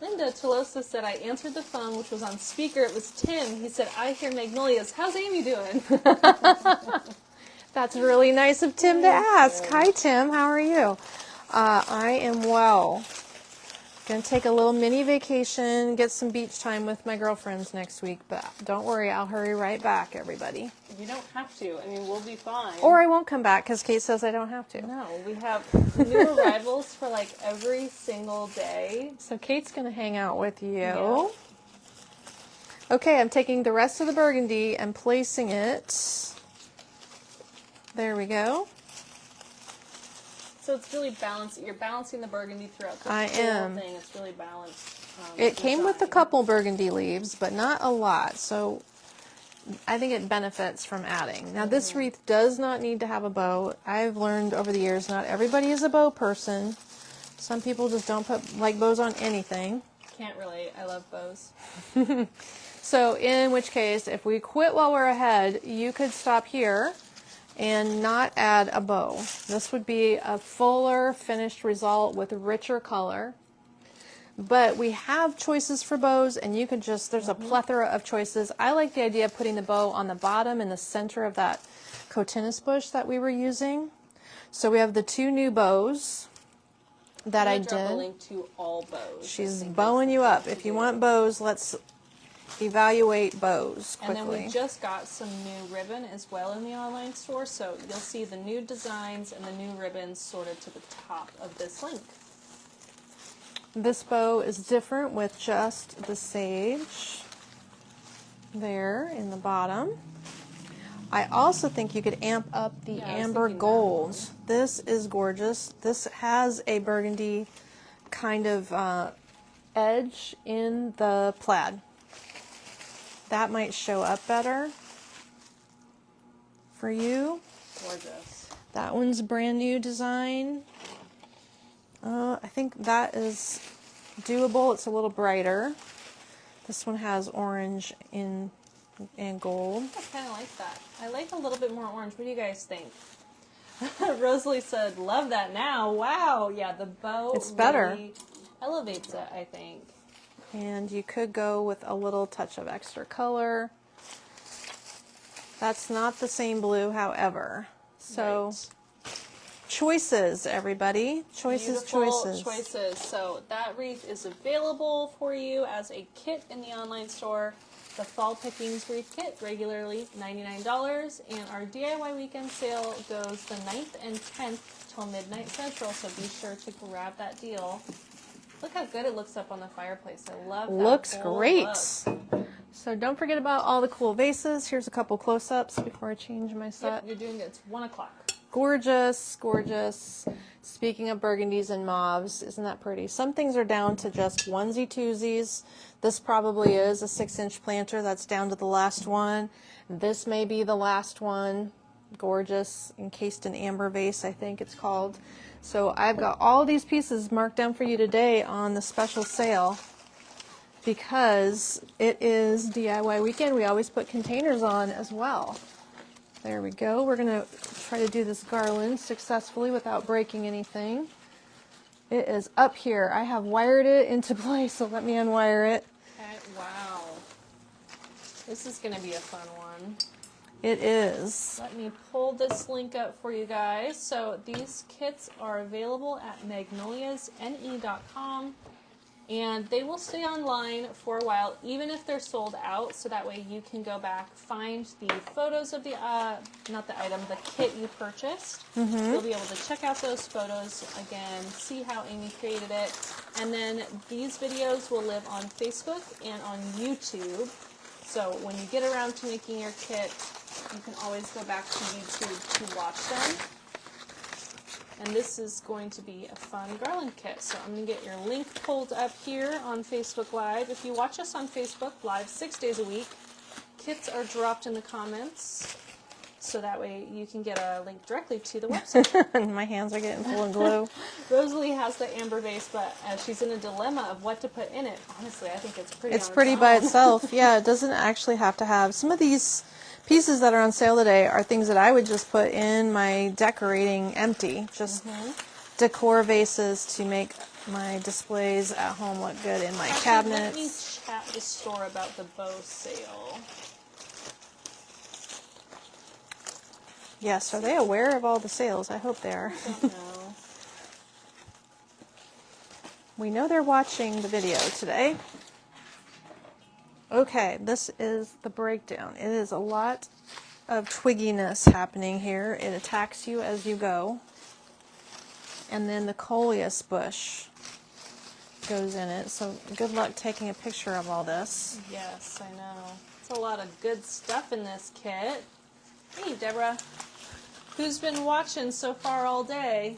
Linda Tolosa said, I answered the phone, which was on speaker. It was Tim. He said, I hear magnolias. How's Amy doing? That's really nice of Tim to ask. Hi, Tim. How are you? I am well. Gonna take a little mini vacation, get some beach time with my girlfriends next week, but don't worry, I'll hurry right back, everybody. You don't have to. I mean, we'll be fine. Or I won't come back because Kate says I don't have to. No, we have new arrivals for like every single day. So Kate's gonna hang out with you. Yeah. Okay, I'm taking the rest of the burgundy and placing it. There we go. So it's really balanced. You're balancing the burgundy throughout the I whole am. thing. It's really balanced. It came with a design. couple burgundy leaves, but not a lot. So I think it benefits from adding. Now this wreath does not need to have a bow. I've learned over the years not everybody is a bow person. Some people just don't like bows on anything. Can't relate. I love bows. So in which case, if we quit while we're ahead, you could stop here and not add a bow. This would be a fuller finished result with richer color. But we have choices for bows, and you could just, there's a plethora of choices. I like the idea of putting the bow on the bottom in the center of that cotinus bush that we were using. So we have the two new bows that I I'm gonna drop a did. link to all bows. She's just in bowing case you it's up. fun If to you do. want bows, let's evaluate bows And quickly. then we just got some new ribbon as well in the online store, so you'll see the new designs and the new ribbons sorted to the top of this link. This bow is different with just the sage there in the bottom. I also think you could amp up the Yeah, I was amber thinking that gold. This is gorgeous. This has a burgundy kind of edge in the plaid. That might show up better for you. Gorgeous. That one's brand new design. I think that is doable. It's a little brighter. This one has orange and gold. I kind of like that. I like a little bit more orange. What do you guys think? Rosalie said, love that now. Wow. Yeah, the bow It's better. really elevates it, I think. And you could go with a little touch of extra color. That's not the same blue, however. So Right. choices, everybody. Choices, Beautiful choices. So that wreath is available for you as a kit in the online store. The Fall Pickings Wreath Kit, regularly $99, and our DIY weekend sale goes the 9th and 10th till midnight central, so be sure to grab that deal. Look how good it looks up on the fireplace. I love that. Looks whole great. look. So don't forget about all the cool vases. Here's a couple close-ups before I change my set. Yep, you're doing good. It's 1 o'clock. Gorgeous, gorgeous. Speaking of burgundies and mauves, isn't that pretty? Some things are down to just onesie twosies. This probably is a 6-inch planter that's down to the last one. This may be the last one. Gorgeous, encased in amber vase, I think it's called. So I've got all these pieces marked down for you today on the special sale because it is DIY weekend. We always put containers on as well. There we go. We're going to try to do this garland successfully without breaking anything. It is up here. I have wired it into place, so let me unwire it. Okay, wow. This is going to be a fun one. It is. Let me pull this link up for you guys. So these kits are available at magnoliasne.com, and they will stay online for a while, even if they're sold out. So that way you can go back, find the photos of the, not the item, the kit you purchased. You'll be able to check out those photos again, see how Amy created it. And then these videos will live on Facebook and on YouTube. So when you get around to making your kit, you can always go back to YouTube to watch them. And this is going to be a fun garland kit. So I'm going to get your link pulled up here on Facebook Live. If you watch us on Facebook Live 6 days a week, kits are dropped in the comments. so that way you can get a link directly to the website. My hands are getting full of glue. Rosalie has the amber vase, but she's in a dilemma of what to put in it. Honestly, I think it's pretty. It's pretty by itself. Yeah, it doesn't actually have to have. Some of these pieces that are on sale today are things that I would just put in my decorating empty. Just decor vases to make my displays at home look good in my cabinets. Let me chat the store about the bow sale. Yes, are they aware of all the sales? I hope they are. I don't know. We know they're watching the video today. Okay, this is the breakdown. It is a lot of twigginess happening here. It attacks you as you go. And then the coleus bush goes in it. So good luck taking a picture of all this. Yes, I know. It's a lot of good stuff in this kit. Hey, Deborah. Who's been watching so far all day?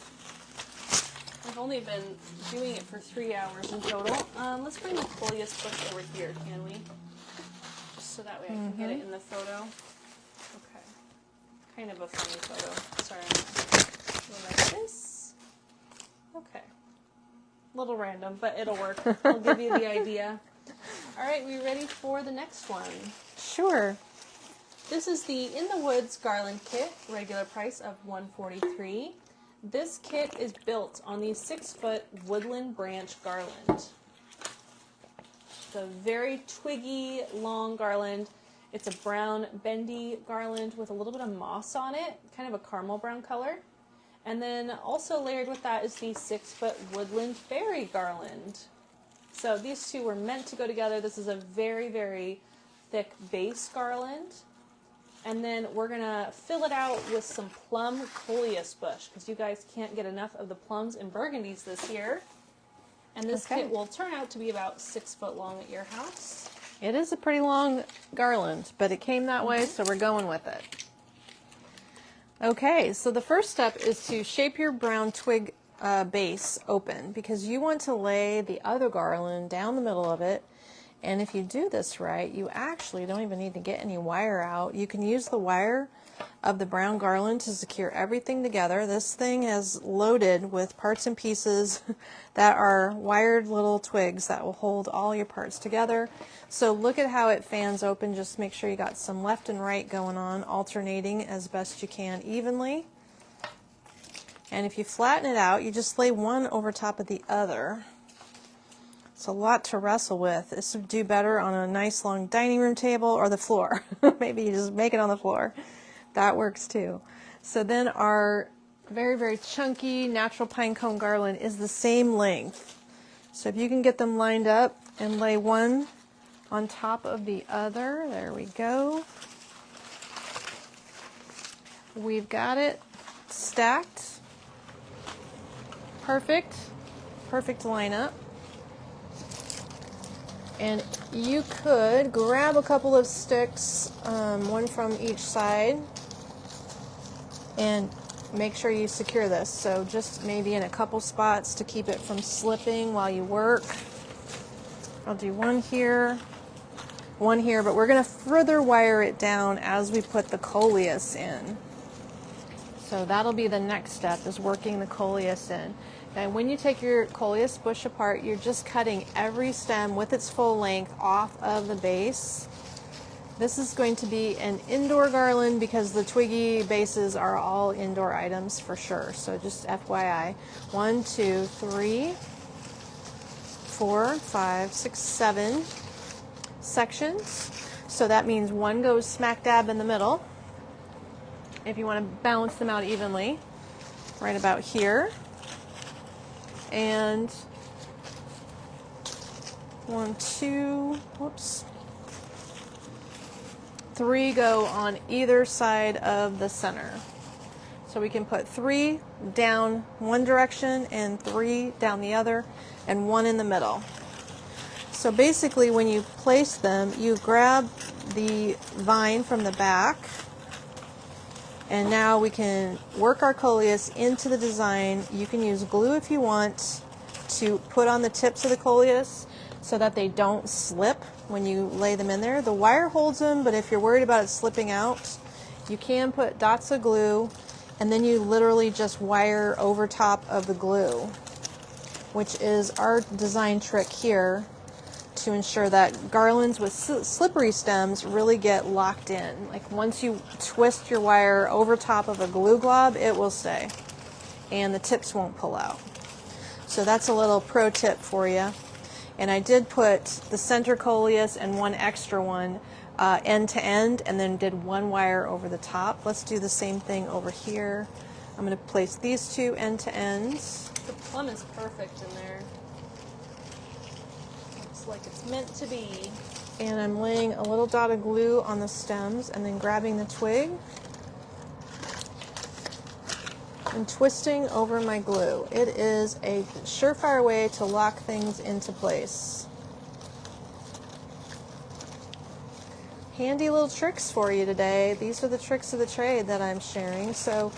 I've only been doing it for 3 hours in total. Let's bring the coleus bush over here, can we? Just so that way I can get it in the photo. Okay. Kind of a funny photo. Sorry. Go like this. Okay. A little random, but it'll work. I'll give you the idea. All right, we ready for the next one? Sure. This is the In the Woods garland kit, regular price of $143. This kit is built on the 6-foot woodland branch garland. It's a very twiggy, long garland. It's a brown, bendy garland with a little bit of moss on it, kind of a caramel brown color. And then also layered with that is the 6-foot woodland berry garland. So these two were meant to go together. This is a very, very thick base garland. And then we're going to fill it out with some plum coleus bush, because you guys can't get enough of the plums and burgundies this year. And this kit will turn out to be about 6 foot long at your house. It is a pretty long garland, but it came that way, so we're going with it. Okay, so the first step is to shape your brown twig base open, because you want to lay the other garland down the middle of it. And if you do this right, you actually don't even need to get any wire out. You can use the wire of the brown garland to secure everything together. This thing is loaded with parts and pieces that are wired little twigs that will hold all your parts together. So look at how it fans open. Just make sure you got some left and right going on, alternating as best you can evenly. And if you flatten it out, you just lay one over top of the other. It's a lot to wrestle with. This would do better on a nice long dining room table or the floor. Maybe you just make it on the floor. That works too. So then our very, very chunky natural pine cone garland is the same length. So if you can get them lined up and lay one on top of the other, there we go. We've got it stacked. Perfect. Perfect lineup. And you could grab a couple of sticks, one from each side, and make sure you secure this. So just maybe in a couple spots to keep it from slipping while you work. I'll do one here, but we're going to further wire it down as we put the coleus in. So that'll be the next step, is working the coleus in. And when you take your coleus bush apart, you're just cutting every stem with its full length off of the base. This is going to be an indoor garland because the twiggy bases are all indoor items for sure. So just FYI. 1, 2, 3, 4, 5, 6, 7 sections. So that means one goes smack dab in the middle. If you want to balance them out evenly, right about here. And 1, 2, whoops, 3 go on either side of the center. So we can put 3 down one direction and 3 down the other and 1 in the middle. So basically when you place them, you grab the vine from the back, and now we can work our coleus into the design. You can use glue if you want to put on the tips of the coleus so that they don't slip when you lay them in there. The wire holds them, but if you're worried about it slipping out, You can put dots of glue, and then you literally just wire over top of the glue, which is our design trick here to ensure that garlands with slippery stems really get locked in. Like once you twist your wire over top of a glue glob, it will stay and the tips won't pull out. So that's a little pro tip for you. And I did put the center coleus and one extra one end to end, and then did one wire over the top. Let's do the same thing over here. I'm going to place these two end to ends. The plum is perfect in there. Looks like it's meant to be. And I'm laying a little dot of glue on the stems and then grabbing the twig and twisting over my glue. It is a surefire way to lock things into place. Handy little tricks for you today. These are the tricks of the trade that I'm sharing. So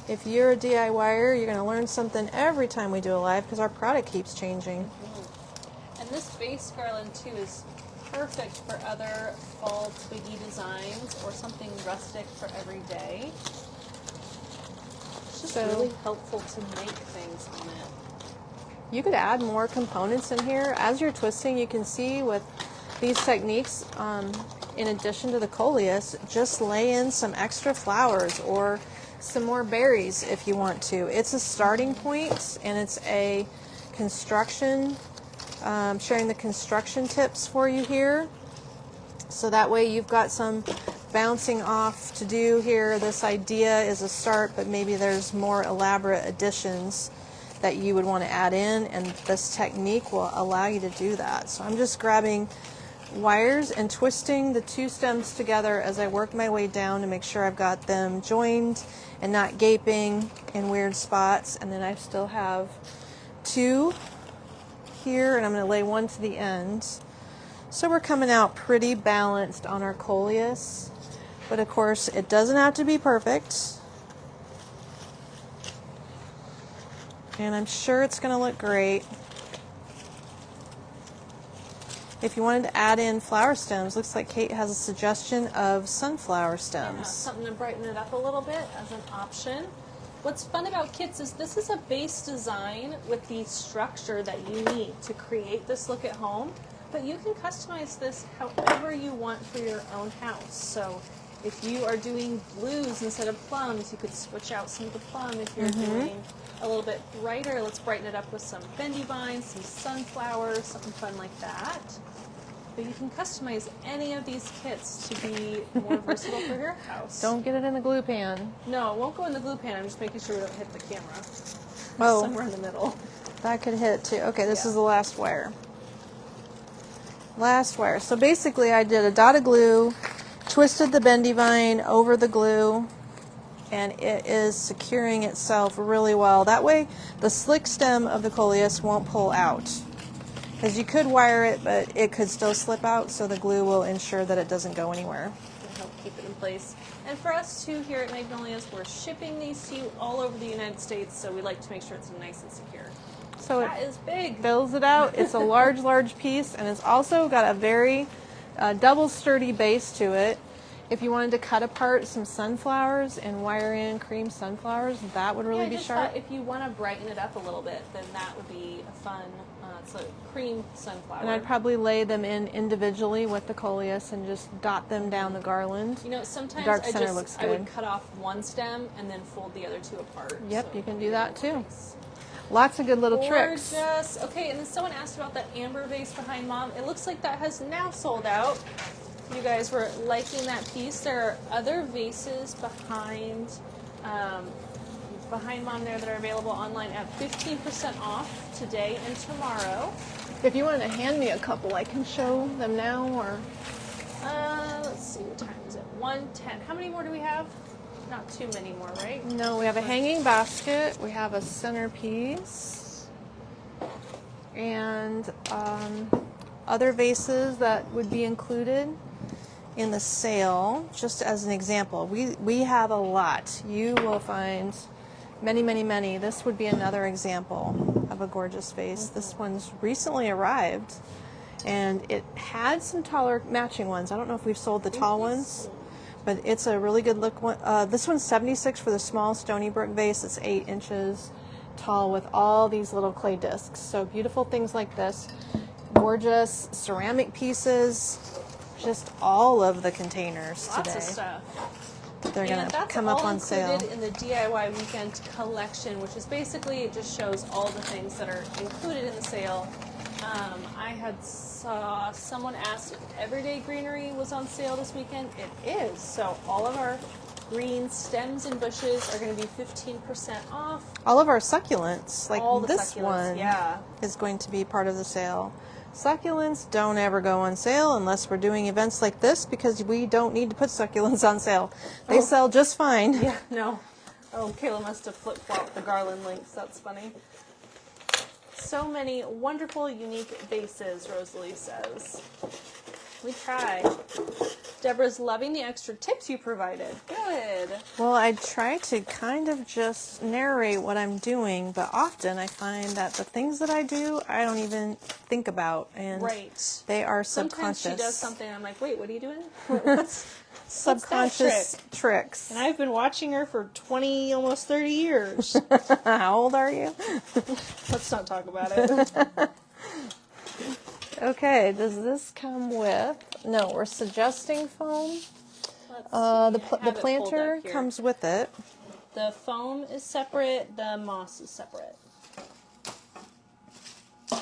if you're a DIYer, you're going to learn something every time we do a live because our product keeps changing. And this base garland too is perfect for other fall twiggy designs or something rustic for every day. It's just really helpful to make things on it. You could add more components in here. As you're twisting, you can see with these techniques, in addition to the coleus, just lay in some extra flowers or some more berries if you want to. It's a starting point, and it's a construction, sharing the construction tips for you here. So that way you've got some bouncing off to do here. This idea is a start, but maybe there's more elaborate additions that you would want to add in, and this technique will allow you to do that. So I'm just grabbing wires and twisting the two stems together as I work my way down to make sure I've got them joined and not gaping in weird spots. And then I still have two here, and I'm going to lay one to the end. So we're coming out pretty balanced on our coleus, but of course it doesn't have to be perfect. And I'm sure it's going to look great. If you wanted to add in flower stems, looks like Kate has a suggestion of sunflower stems. Yeah, something to brighten it up a little bit as an option. What's fun about kits is this is a base design with the structure that you need to create this look at home, but you can customize this however you want for your own house. So if you are doing blues instead of plums, you could switch out some of the plum. If you're doing a little bit brighter, let's brighten it up with some bendy vines, some sunflowers, something fun like that. But you can customize any of these kits to be more versatile for your house. Don't get it in the glue pan. No, it won't go in the glue pan. I'm just making sure we don't hit the camera. Oh. Somewhere in the middle. That could hit too. Okay, this is the last wire. Last wire. So basically I did a dot of glue, twisted the bendy vine over the glue, and it is securing itself really well. That way the slick stem of the coleus won't pull out. Because you could wire it, but it could still slip out, so the glue will ensure that it doesn't go anywhere. It'll help keep it in place. And for us too here at Magnolia's, we're shipping these to you all over the United States, so we like to make sure it's nice and secure. So that is big. Fills it out. It's a large piece, and it's also got a very double sturdy base to it. If you wanted to cut apart some sunflowers and wire in cream sunflowers, that would really be sharp. If you want to brighten it up a little bit, then that would be a fun, it's a cream sunflower. And I'd probably lay them in individually with the coleus and just dot them down the garland. You know, sometimes dark center looks good. I would cut off one stem and then fold the other two apart. Yep, so you can do that too. Nice. Lots of good little tricks. Gorgeous. Okay, and then someone asked about that amber vase behind Mom. It looks like that has now sold out. You guys were liking that piece. There are other vases behind Mom there that are available online at 15% off today and tomorrow. If you wanted to hand me a couple, I can show them now, or... Let's see, what time is it? 1:10. How many more do we have? Not too many more, right? No, we have a hanging basket, we have a centerpiece, and other vases that would be included in the sale, just as an example. We have a lot. You will find many. This would be another example of a gorgeous vase. This one's recently arrived, and it had some taller matching ones. I don't know if we've sold the tall ones, But it's a really good look one. This one's $76 for the small Stony Brook vase. It's 8 inches tall with all these little clay discs. So beautiful things like this. Gorgeous ceramic pieces. Just all of the containers today. Lots of stuff. They're going to come up on sale. That's all included in the DIY weekend collection, which is basically, it just shows all the things that are included in the sale. I had saw someone asked if everyday greenery was on sale this weekend. It is. So all of our green stems and bushes are going to be 15% off. All of our succulents, like All the this succulents, one, yeah. is going to be part of the sale. Succulents don't ever go on sale unless we're doing events like this, because we don't need to put succulents on sale. They sell just fine. Yeah, no. Oh, Kayla must have flip-flopped the garland links. That's funny. So many wonderful, unique vases, Rosalie says. We try. Deborah's loving the extra tips you provided. Good. Well, I try to kind of just narrate what I'm doing, but often I find that the things that I do, I don't even think about, and Right. they are Sometimes subconscious. she does something, I'm like, wait, what are you doing? What's Subconscious tricks. And I've been watching her for 20, almost 30 years. How old are you? Let's not talk about it. Okay, does this come with... No, we're suggesting foam. Let's The see. I have it pulled planter up here. comes with it. The foam is separate, the moss is separate.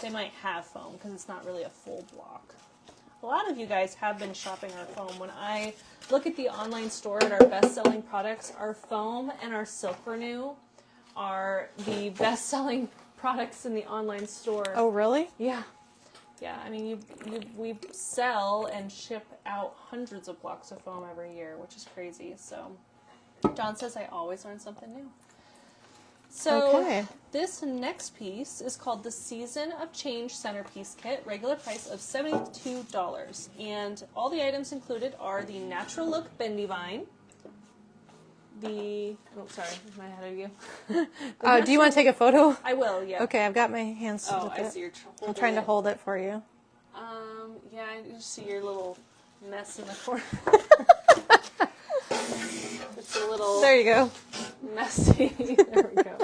They might have foam because it's not really a full block. A lot of you guys have been shopping our foam. When I look at the online store at our best-selling products, our foam and our Silk Renew are the best-selling products in the online store. Oh, really? Yeah. Yeah, I mean, we sell and ship out hundreds of blocks of foam every year, which is crazy. So, Dawn says I always learn something new. So, Okay. This next piece is called the Season of Change Centerpiece Kit, regular price of $72. And all the items included are the Natural Look Bendy Vine, sorry, my head of you. Do you want to take a photo? I will, yeah. Okay, I've got my hands. Oh, I see you're holding I'm trying to it. hold it for you. Yeah, I just see your little mess in the corner. It's a little There you go. messy. There we go.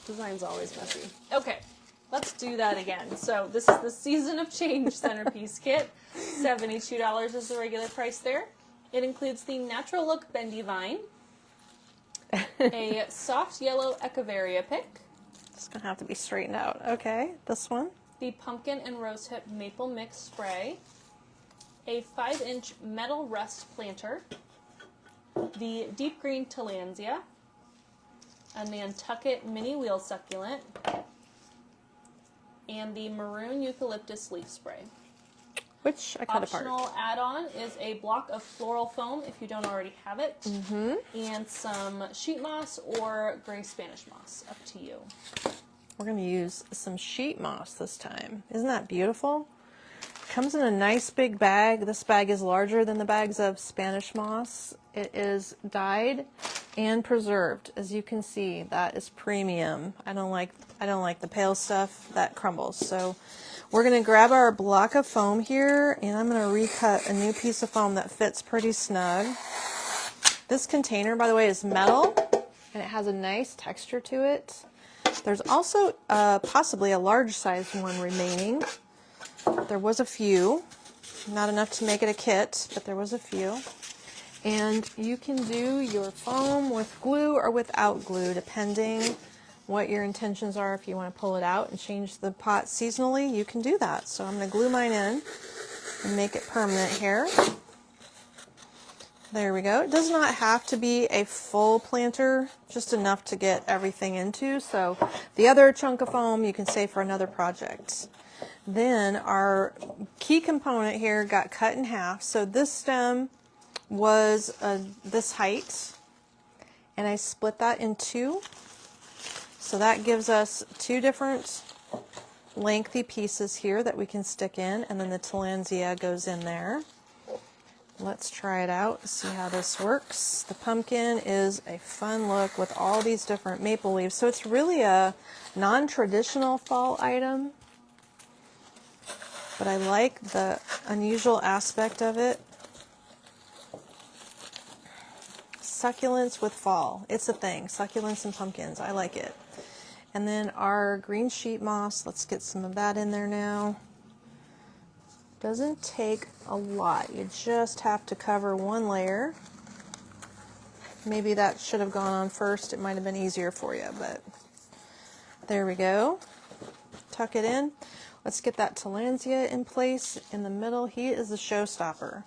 Design's always messy. Okay, let's do that again. So this is the Season of Change Centerpiece Kit. $72 is the regular price there. It includes the Natural Look Bendy Vine, a soft yellow Echeveria pick, It's going to have to be straightened out. Okay, this one. the pumpkin and rosehip maple mix spray, a 5-inch metal rust planter, the deep green tillandsia, a Nantucket mini wheel succulent, and the maroon eucalyptus leaf spray. Which I cut apart. Optional add-on is a block of floral foam if you don't already have it, and some sheet moss or gray Spanish moss, up to you. We're going to use some sheet moss this time. Isn't that beautiful? Comes in a nice big bag. This bag is larger than the bags of Spanish moss. It is dyed and preserved. As you can see, that is premium. I don't like the pale stuff that crumbles. So we're going to grab our block of foam here, and I'm going to recut a new piece of foam that fits pretty snug. This container, by the way, is metal, and it has a nice texture to it. There's also possibly a large size one remaining. There was a few, not enough to make it a kit, but there was a few. And you can do your foam with glue or without glue, depending what your intentions are. If you want to pull it out and change the pot seasonally, you can do that. So I'm going to glue mine in and make it permanent here. There we go. It does not have to be a full planter, just enough to get everything into. So the other chunk of foam you can save for another project. Then our key component here got cut in half. So this stem was this height, and I split that in two. So that gives us two different lengthy pieces here that we can stick in, and then the tillandsia goes in there. Let's try it out, see how this works. The pumpkin is a fun look with all these different maple leaves. So it's really a non-traditional fall item, but I like the unusual aspect of it. succulents with fall. It's a thing. Succulents and pumpkins. I like it. And then our green sheet moss. Let's get some of that in there now. Doesn't take a lot. You just have to cover one layer. Maybe that should have gone on first. It might have been easier for you, but there we go. Tuck it in. Let's get that tillandsia in place in the middle. He is the showstopper.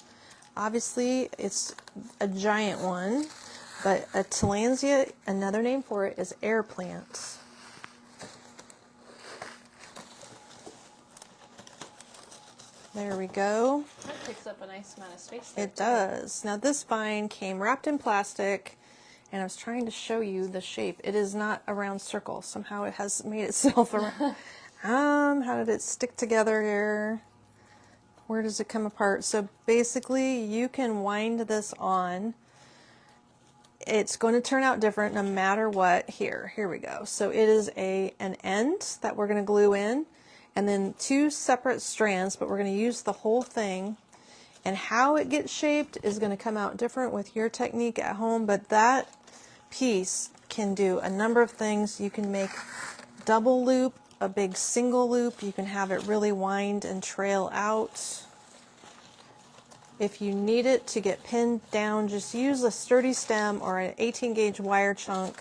Obviously, it's a giant one, but a tillandsia, another name for it, is air plant. There we go. That takes up a nice amount of space there. It does. Now this vine came wrapped in plastic, and I was trying to show you the shape. It is not a round circle. Somehow it has made itself around. How did it stick together here? Where does it come apart? So basically you can wind this on. It's going to turn out different no matter what. Here we go. So it is an end that we're going to glue in, and then two separate strands, but we're going to use the whole thing. And how it gets shaped is going to come out different with your technique at home, but that piece can do a number of things. You can make double loop, a big single loop. You can have it really wind and trail out. If you need it to get pinned down, just use a sturdy stem or an 18 gauge wire chunk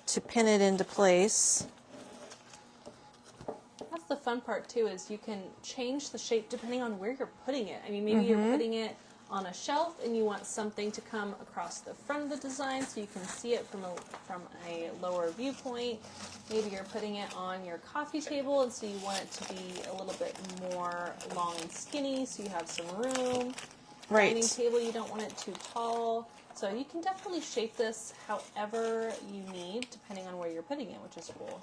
to pin it into place. That's the fun part too, is you can change the shape depending on where you're putting it. I mean, maybe you're putting it on a shelf and you want something to come across the front of the design so you can see it from a lower viewpoint. Maybe you're putting it on your coffee table and so you want it to be a little bit more long and skinny so you have some room. Right. Dining table, you don't want it too tall. So you can definitely shape this however you need depending on where you're putting it, which is cool.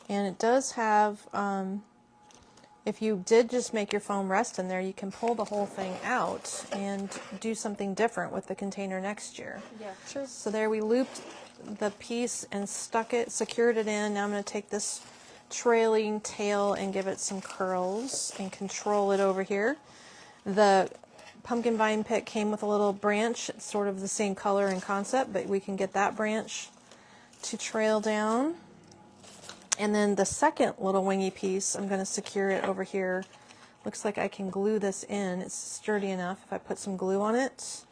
And it does have, if you did just make your foam rest in there, you can pull the whole thing out and do something different with the container next year. Yeah, sure. So there we looped the piece and stuck it, secured it in. Now I'm going to take this trailing tail and give it some curls and control it over here. The pumpkin vine pick came with a little branch. It's sort of the same color and concept, but we can get that branch to trail down. And then the second little wingy piece, I'm going to secure it over here. Looks like I can glue this in. It's sturdy enough if I put some glue on it.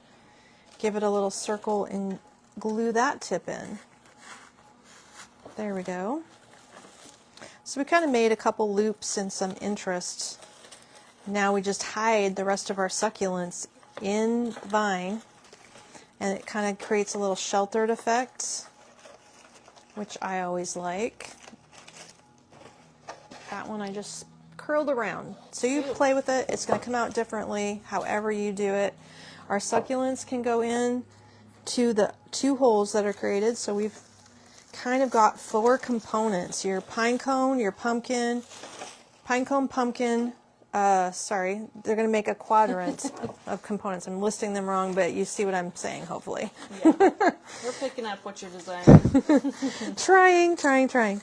Give it a little circle and glue that tip in. There we go. So we kind of made a couple loops and some interest. Now we just hide the rest of our succulents in the vine, and it kind of creates a little sheltered effect, which I always like. That one I just curled around. So you play with it. It's going to come out differently however you do it. Our succulents can go in to the two holes that are created. So we've kind of got 4 components. Your pine cone, your pumpkin, pine cone, pumpkin. Sorry, they're going to make a quadrant of components. I'm listing them wrong, but you see what I'm saying, hopefully. Yeah, we're picking up what you're designing. Trying.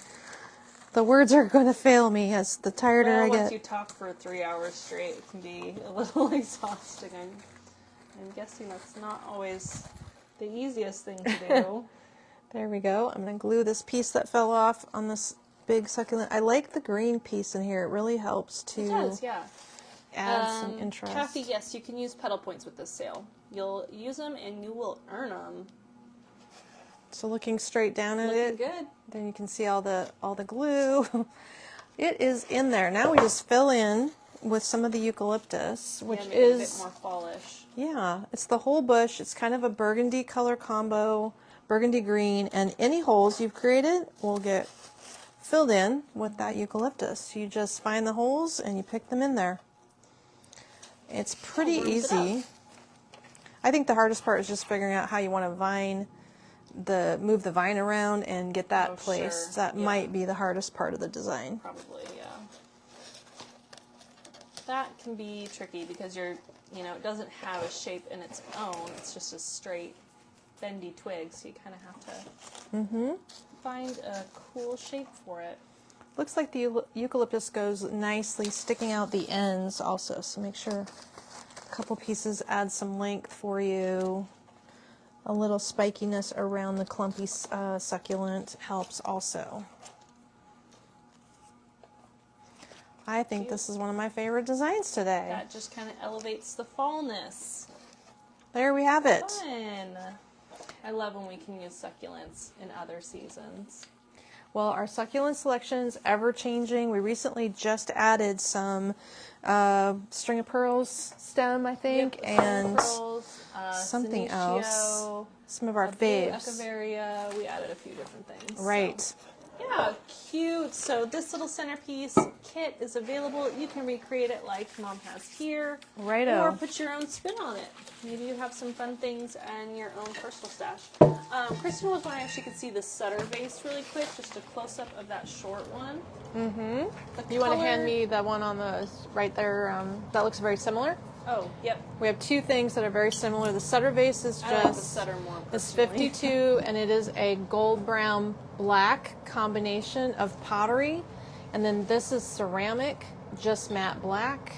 The words are going to fail me as the tireder I get. Once you talk for 3 hours straight, it can be a little exhausting. I'm guessing that's not always the easiest thing to do. There we go. I'm going to glue this piece that fell off on this big succulent. I like the green piece in here. It really helps to It does, yeah. add some interest. Kathy, yes, you can use pedal points with this sail. You'll use them and you will earn them. So looking straight down at it, good. then you can see all the glue. It is in there. Now we just fill in with some of the eucalyptus, which make it a bit is more fallish. Yeah, it's the whole bush. It's kind of a burgundy color combo, burgundy green, and any holes you've created will get filled in with that eucalyptus. You just find the holes and you pick them in there. It's pretty easy. I think the hardest part is just figuring out how you want to move the vine around and get that placed. Sure. That might be the hardest part of the design. Probably, yeah. That can be tricky because it doesn't have a shape in its own. It's just a straight, bendy twig, so you kind of have to find a cool shape for it. Looks like the eucalyptus goes nicely sticking out the ends also, so make sure a couple pieces add some length for you. A little spikiness around the clumpy succulent helps also. I think this is one of my favorite designs today. That just kind of elevates the fallness. There we have it. Fun. I love when we can use succulents in other seasons. Well, our succulent selection is ever changing. We recently just added some string of pearls stem, I think, Yep, and pearls, something Senecio, else. Some of our blue faves. Echeveria. We added a few different things. Right. So. Yeah, cute. So this little centerpiece kit is available. You can recreate it like Mom has here. Righto. Or put your own spin on it. Maybe you have some fun things and your own personal stash. Kristen was wondering if she could see the Sutter vase really quick, just a close-up of that short one. Mm-hmm. You want to hand me the one on the right there? That looks very similar. Oh, yep. We have two things that are very similar. The Sutter vase is I like the just Sutter more it's personally. 52, and it is a gold, brown, black combination of pottery, and then this is ceramic, just matte black,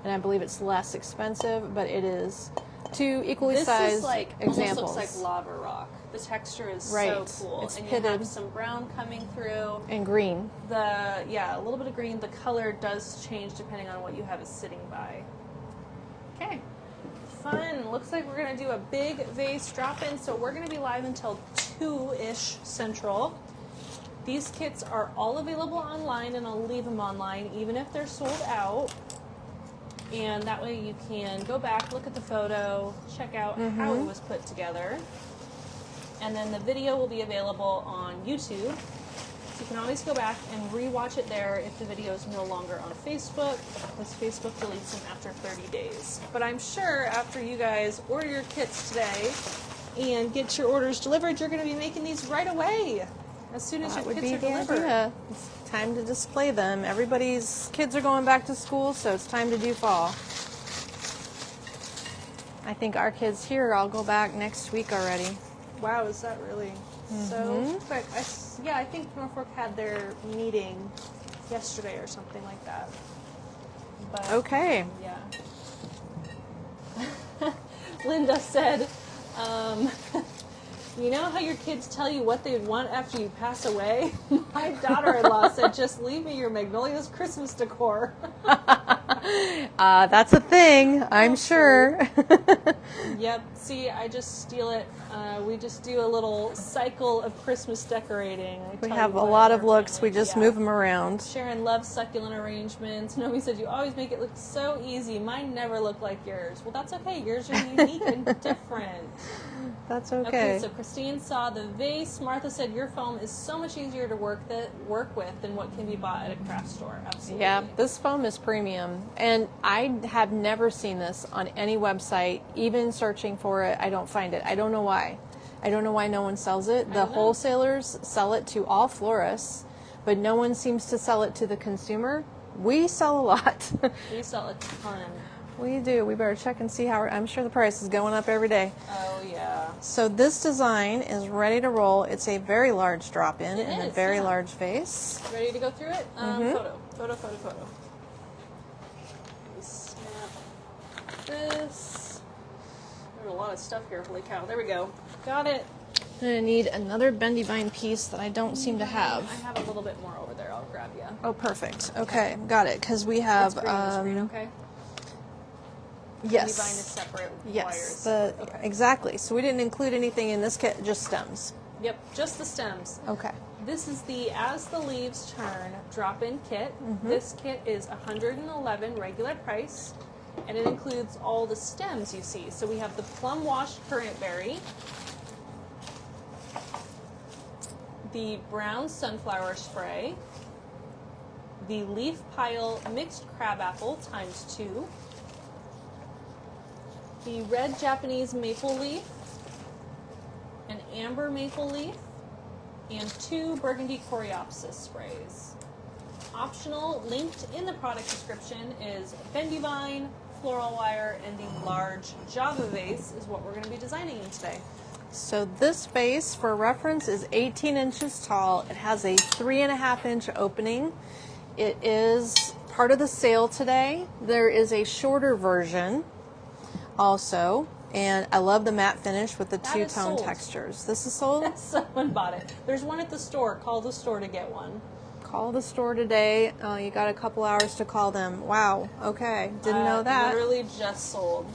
and I believe it's less expensive, but it is two equally sized This is like examples. almost looks like lava rock. The texture is Right. so cool, It's and you pitted. have some brown coming through. And green. A little bit of green. The color does change depending on what you have is sitting by. Okay, fun. Looks like we're gonna do a big vase drop-in, so we're gonna be live until 2-ish Central. These kits are all available online, and I'll leave them online even if they're sold out. And that way you can go back, look at the photo, check out how it was put together. And then the video will be available on YouTube. So you can always go back and rewatch it there if the video is no longer on Facebook, because Facebook deletes them after 30 days. But I'm sure after you guys order your kits today and get your orders delivered, you're going to be making these right away as soon as That your would kits be are the delivered. idea. It's time to display them. Everybody's kids are going back to school, so it's time to do fall. I think our kids here all go back next week already. Wow, is that really so quick? I think Norfolk had their meeting yesterday or something like that. But, Okay. Yeah. Linda said, you know how your kids tell you what they want after you pass away? My daughter-in-law said, just leave me your Magnolia's Christmas decor. That's a thing, I'm sure. Yep. See, I just steal it. We just do a little cycle of Christmas decorating. We have a lot of looks. We just move them around. Sharon loves succulent arrangements. Naomi said, you always make it look so easy. Mine never look like yours. Well, that's okay. Yours are unique and different. That's Okay, okay. so Christine saw the vase. Martha said, your foam is so much easier to work with than what can be bought at a craft store. Absolutely. Yeah, this foam is premium. And I have never seen this on any website. Even searching for it, I don't find it. I don't know why. I don't know why no one sells it. The don't know. wholesalers sell it to all florists, but no one seems to sell it to the consumer. We sell a lot. We sell a ton. We do. We better check and see how. I'm sure the price is going up every day. Oh, yeah. So this design is ready to roll. It's a very large drop-in It in a is, very yeah. large vase. Ready to go through it? Photo. We snap this. There's a lot of stuff here. Holy cow. There we go. Got it. I'm going to need another bendy vine piece that I don't seem to have. I have a little bit more over there. I'll grab you. Oh, perfect. Okay, got it. Because we have, It's green. Is green okay? yes. The vine is separate. Yes, Wires. Okay. exactly. So we didn't include anything in this kit, just stems. Yep, just the stems. Okay. This is the As the Leaves Turn drop-in kit. This kit is $111 regular price, and it includes all the stems you see. So we have the plum washed currant berry, the brown sunflower spray, the leaf pile mixed crabapple ×2, the red Japanese maple leaf, an amber maple leaf, and 2 burgundy coreopsis sprays. Optional, linked in the product description, is bendy vine, floral wire, and the large Java vase is what we're going to be designing in today. So this vase, for reference, is 18 inches tall. It has a 3.5-inch opening. It is part of the sale today. There is a shorter version also. And I love the matte finish with the That is two-tone sold. textures. This is sold? Someone bought it. There's one at the store. Call the store to get one. Call the store today. You got a couple hours to call them. Wow. Okay. Didn't know that. Literally just sold.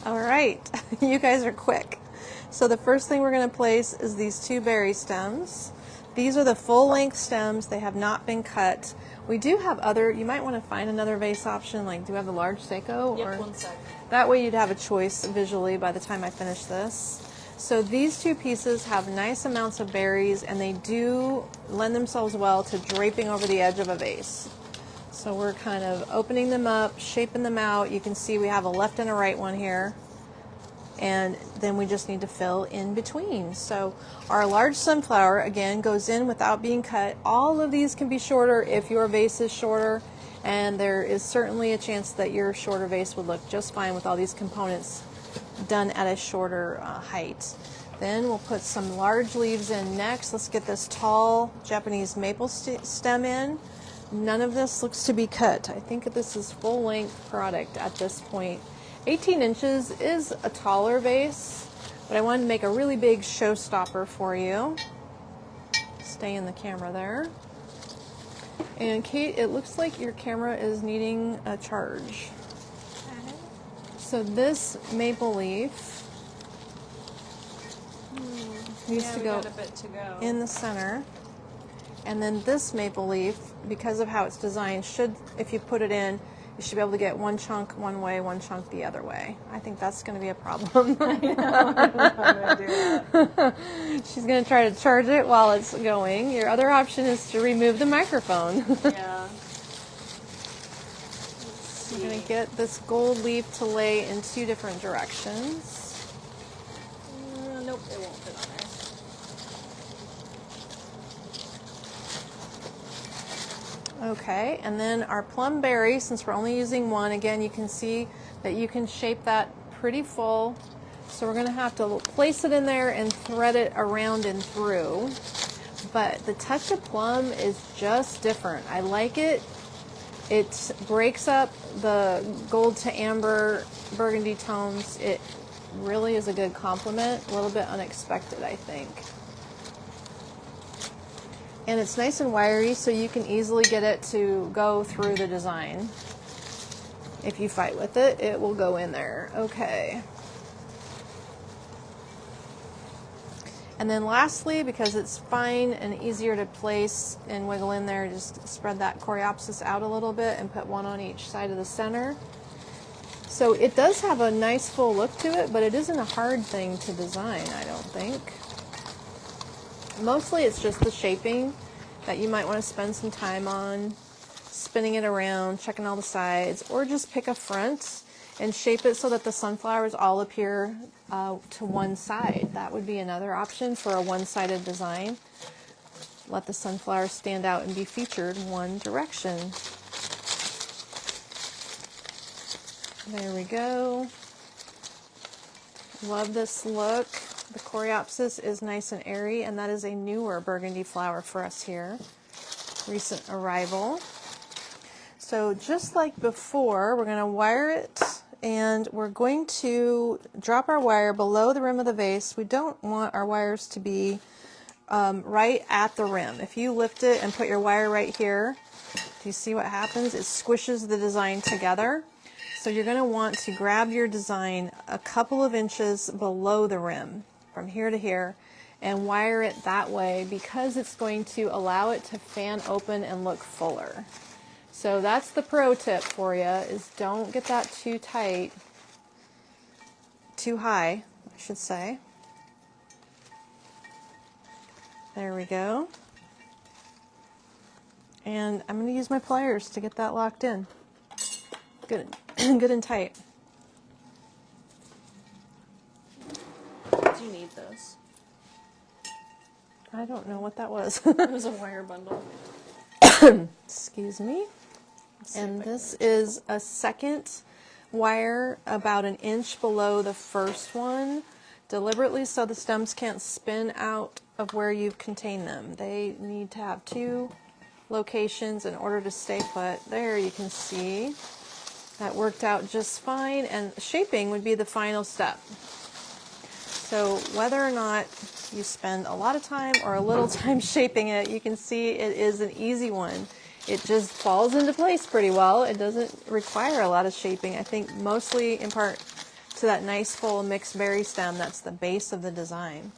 All right. You guys are quick. So the first thing we're going to place is these two berry stems. These are the full-length stems. They have not been cut. We do have other, you might want to find another vase option, like do you have the large Seiko? Yep, 1 sec. That way you'd have a choice visually by the time I finish this. So these two pieces have nice amounts of berries, and they do lend themselves well to draping over the edge of a vase. So we're kind of opening them up, shaping them out. You can see we have a left and a right one here. And then we just need to fill in between. So our large sunflower, again, goes in without being cut. All of these can be shorter if your vase is shorter, and there is certainly a chance that your shorter vase would look just fine with all these components done at a shorter height. Then we'll put some large leaves in next. Let's get this tall Japanese maple stem in. None of this looks to be cut. I think this is full-length product at this point. 18 inches is a taller vase, but I wanted to make a really big showstopper for you. Stay in the camera there. And Kate, it looks like your camera is needing a charge. So this maple leaf needs to go got a bit to go in the center. And then this maple leaf, because of how it's designed, should, if you put it in, you should be able to get one chunk one way, one chunk the other way. I think that's going to be a problem. I know, I'm not gonna do that. She's going to try to charge it while it's going. Your other option is to remove the microphone. Yeah. We're going to get this gold leaf to lay in two different directions. Nope, it won't fit on there. Okay, and then our plum berry, since we're only using one, again, you can see that you can shape that pretty full. So we're going to have to place it in there and thread it around and through. But the touch of plum is just different. I like it. It breaks up the gold to amber burgundy tones. It really is a good complement. A little bit unexpected, I think. And it's nice and wiry, so you can easily get it to go through the design. If you fight with it, it will go in there. Okay. And then lastly, because it's fine and easier to place and wiggle in there, just spread that coreopsis out a little bit and put one on each side of the center. So it does have a nice full look to it, but it isn't a hard thing to design, I don't think. Mostly it's just the shaping that you might want to spend some time on, spinning it around, checking all the sides, or just pick a front and shape it so that the sunflowers all appear to one side. That would be another option for a one-sided design. Let the sunflowers stand out and be featured one direction. There we go. Love this look. The coreopsis is nice and airy, and that is a newer burgundy flower for us here. Recent arrival. So just like before, we're going to wire it, and we're going to drop our wire below the rim of the vase. We don't want our wires to be right at the rim. If you lift it and put your wire right here, do you see what happens? It squishes the design together. So you're going to want to grab your design a couple of inches below the rim, from here to here, and wire it that way because it's going to allow it to fan open and look fuller. So that's the pro tip for you, is don't get that too tight, too high, I should say. There we go. And I'm going to use my pliers to get that locked in. Good, good and tight. Do you need those? I don't know what that was. It was a wire bundle. Excuse me. And this is a second wire about an inch below the first one, deliberately so the stems can't spin out of where you've contained them. They need to have two locations in order to stay put. There you can see. That worked out just fine, and shaping would be the final step. So whether or not you spend a lot of time or a little time shaping it, you can see it is an easy one. It just falls into place pretty well. It doesn't require a lot of shaping. I think mostly in part to that nice full mixed berry stem that's the base of the design.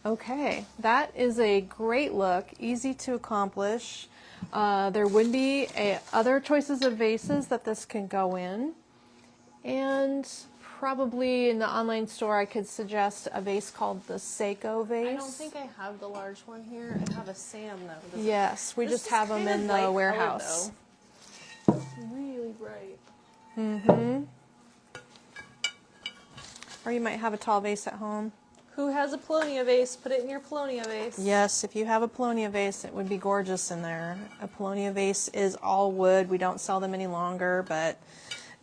Okay, that is a great look, easy to accomplish. There would be other choices of vases that this can go in, and probably in the online store I could suggest a vase called the Seiko vase. I don't think I have the large one here. I have a Sam though. Yes, we just have them in the warehouse. Really bright. Mm-hmm. Or you might have a tall vase at home. Who has a Polonia vase? Put it in your Polonia vase. Yes, if you have a Polonia vase, it would be gorgeous in there. A Polonia vase is all wood. We don't sell them any longer, but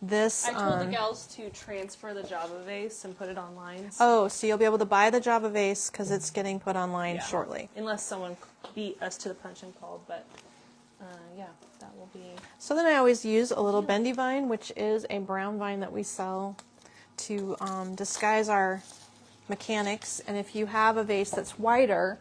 this... I told the gals to transfer the Java vase and put it online. Oh, so you'll be able to buy the Java vase because it's getting put online shortly. Unless someone beat us to the punch and called, but yeah, that will be... So then I always use a little bendy vine, which is a brown vine that we sell to disguise our mechanics. And if you have a vase that's wider,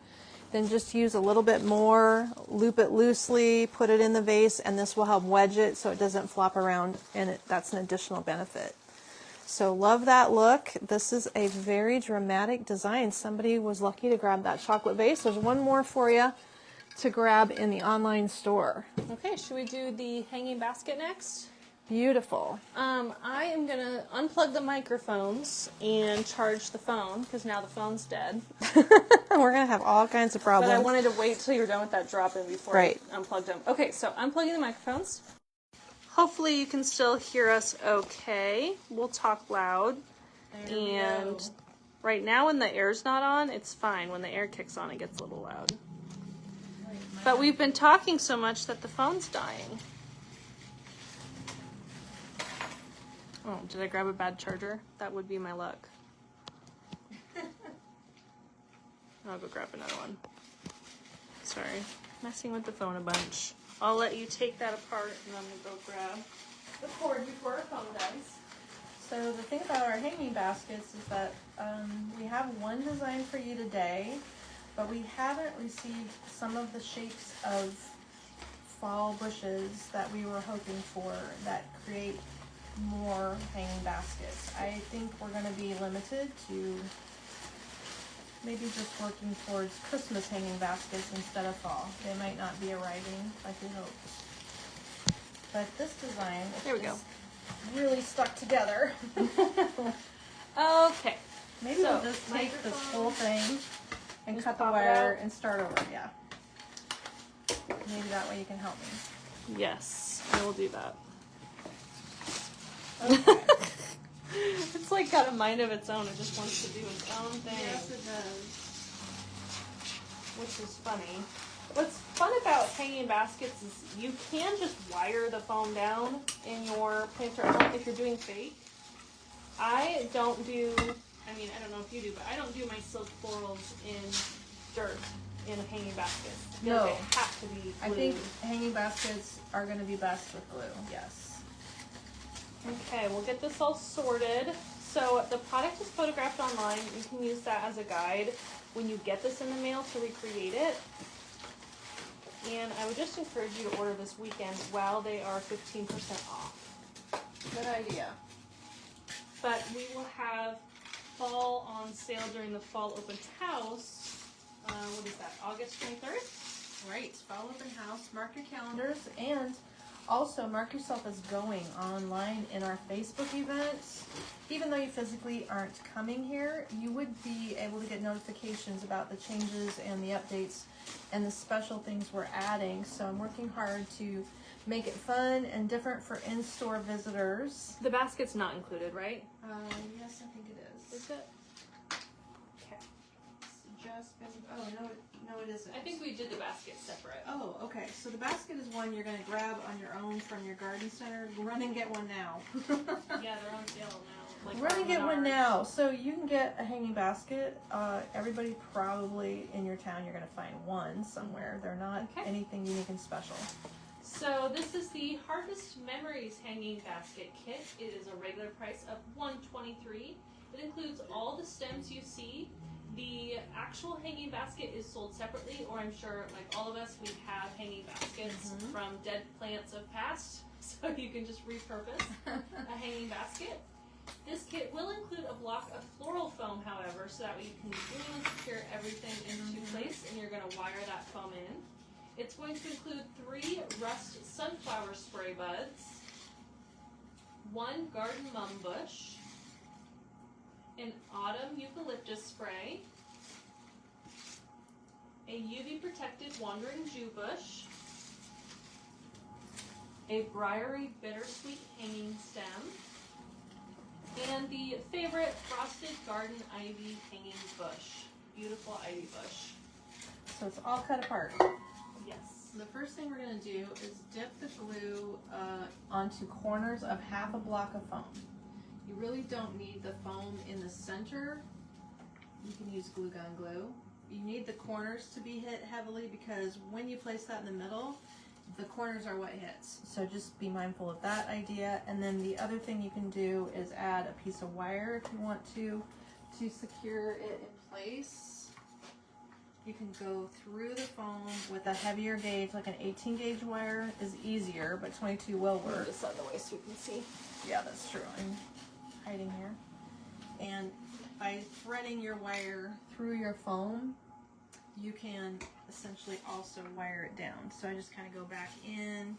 then just use a little bit more, loop it loosely, put it in the vase, and this will help wedge it so it doesn't flop around, and that's an additional benefit. So love that look. This is a very dramatic design. Somebody was lucky to grab that chocolate vase. There's one more for you to grab in the online store. Okay, should we do the hanging basket next? Beautiful. I am going to unplug the microphones and charge the phone, because now the phone's dead. We're going to have all kinds of problems. But I wanted to wait till you're done with that drop-in before I unplugged them. Okay, so unplugging the microphones. Hopefully you can still hear us okay. We'll talk loud. And right now when the air's not on, it's fine. When the air kicks on, it gets a little loud. But we've been talking so much that the phone's dying. Oh, did I grab a bad charger? That would be my luck. I'll go grab another one. Sorry, messing with the phone a bunch. I'll let you take that apart and I'm gonna go grab the cord before our phone dies. So the thing about our hanging baskets is that we have one design for you today, but we haven't received some of the shapes of fall bushes that we were hoping for that create more hanging baskets. I think we're going to be limited to maybe just working towards Christmas hanging baskets instead of fall. They might not be arriving like we hoped. But this design is really stuck together. Okay. Maybe we'll just take this whole thing and cut the wire and start over. Yeah. Maybe that way you can help me. Yes, I will do that. Okay. It's like got a mind of its own. It just wants to do its own thing. Yes, it does. Which is funny. What's fun about hanging baskets is you can just wire the foam down in your planter at home if you're doing fake. I don't do, I mean, I don't know if you do, but I don't do my silk florals in dirt in hanging baskets. No. They have to be glued. I think hanging baskets are going to be best with glue, yes. Okay, we'll get this all sorted. So the product is photographed online. You can use that as a guide when you get this in the mail to recreate it. And I would just encourage you to order this weekend while they are 15% off. Good idea. But we will have fall on sale during the fall open house. What is that, August 23rd? Right, fall open house, mark your calendars, and also mark yourself as going online in our Facebook events. Even though you physically aren't coming here, you would be able to get notifications about the changes and the updates and the special things we're adding. So I'm working hard to make it fun and different for in-store visitors. The basket's not included, right? Yes, I think it is. Is it? Okay. It's just been, oh, no, it isn't. I think we did the basket separate. Oh, okay. So the basket is one you're going to grab on your own from your garden center. Run and get one now. Yeah, they're on sale now. Like Run and get one now. So you can get a hanging basket. Everybody probably in your town, you're going to find one somewhere. They're not anything unique and special. So this is the Harvest Memories Hanging Basket Kit. It is a regular price of $123. It includes all the stems you see. The actual hanging basket is sold separately, or I'm sure, like all of us, we have hanging baskets from dead plants of past, so you can just repurpose a hanging basket. This kit will include a block of floral foam, however, so that way you can glue and secure everything into place, and you're going to wire that foam in. It's going to include 3 rust sunflower spray buds, 1 garden mum bush, an autumn eucalyptus spray, a UV protected wandering Jew bush, a briary bittersweet hanging stem, and the favorite frosted garden ivy hanging bush. Beautiful ivy bush. So it's all cut apart. Yes. The first thing we're going to do is dip the glue onto corners of half a block of foam. You really don't need the foam in the center. You can use glue gun glue. You need the corners to be hit heavily because when you place that in the middle, the corners are what hits. So just be mindful of that idea. And then the other thing you can do is add a piece of wire if you want to secure it in place. You can go through the foam with a heavier gauge, like an 18 gauge wire is easier, but 22 will work. This out of the way so you can see. Yeah, that's true. I'm hiding here. And by threading your wire through your foam, you can essentially also wire it down. So I just kind of go back in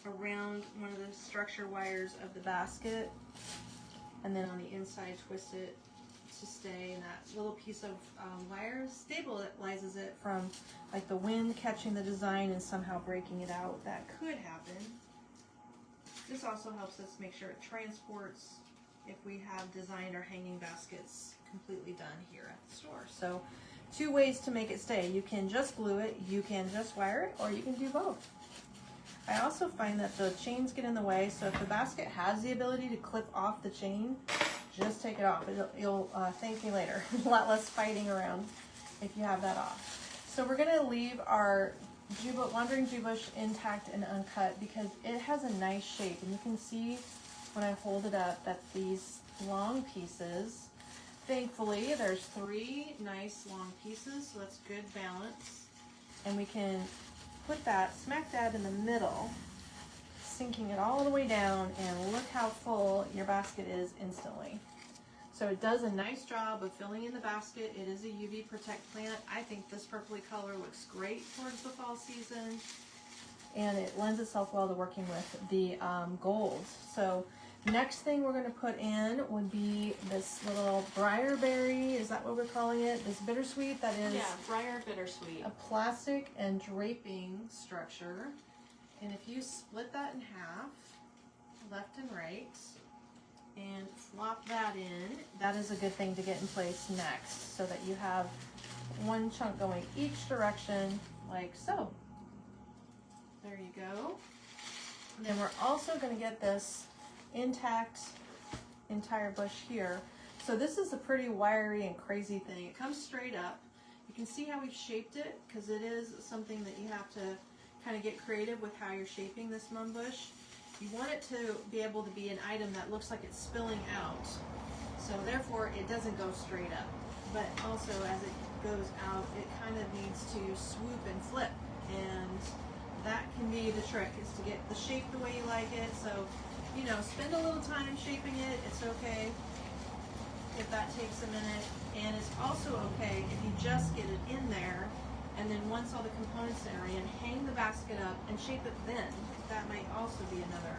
around one of the structure wires of the basket, and then on the inside twist it to stay, and that little piece of wire stabilizes it from like the wind catching the design and somehow breaking it out. That could happen. This also helps us make sure it transports if we have designed our hanging baskets completely done here at the store. So 2 ways to make it stay. You can just glue it, you can just wire it, or you can do both. I also find that the chains get in the way, so if the basket has the ability to clip off the chain, just take it off. You'll thank me later. A lot less fighting around if you have that off. So we're going to leave our wandering Jew bush intact and uncut because it has a nice shape, and you can see when I hold it up that these long pieces, thankfully there's 3 nice long pieces, so that's good balance, and we can put that smack dab in the middle, sinking it all the way down, and look how full your basket is instantly. So it does a nice job of filling in the basket. It is a UV protect plant. I think this purpley color looks great towards the fall season, and it lends itself well to working with the gold. So next thing we're going to put in would be this little briarberry, is that what we're calling it? This bittersweet that is briar bittersweet. a plastic and draping structure. And if you split that in half, left and right, and flop that in, that is a good thing to get in place next, so that you have one chunk going each direction, like so. There you go. And then we're also going to get this intact entire bush here. So this is a pretty wiry and crazy thing. It comes straight up. You can see how we've shaped it because it is something that you have to kind of get creative with how you're shaping this mum bush. You want it to be able to be an item that looks like it's spilling out. So therefore it doesn't go straight up. But also as it goes out, it kind of needs to swoop and flip. And that can be the trick, is to get the shape the way you like it. So, you know, spend a little time shaping it. It's okay if that takes a minute. And it's also okay if you just get it in there, and then once all the components are in, hang the basket up and shape it then. That might also be another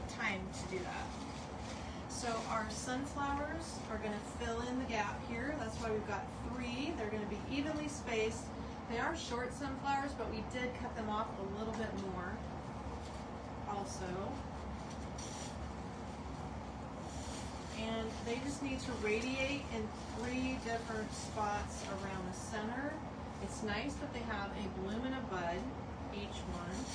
time to do that. So our sunflowers are going to fill in the gap here. That's why we've got 3. They're going to be evenly spaced. They are short sunflowers, but we did cut them off a little bit more also. And they just need to radiate in 3 different spots around the center. It's nice that they have a bloom and a bud, each one.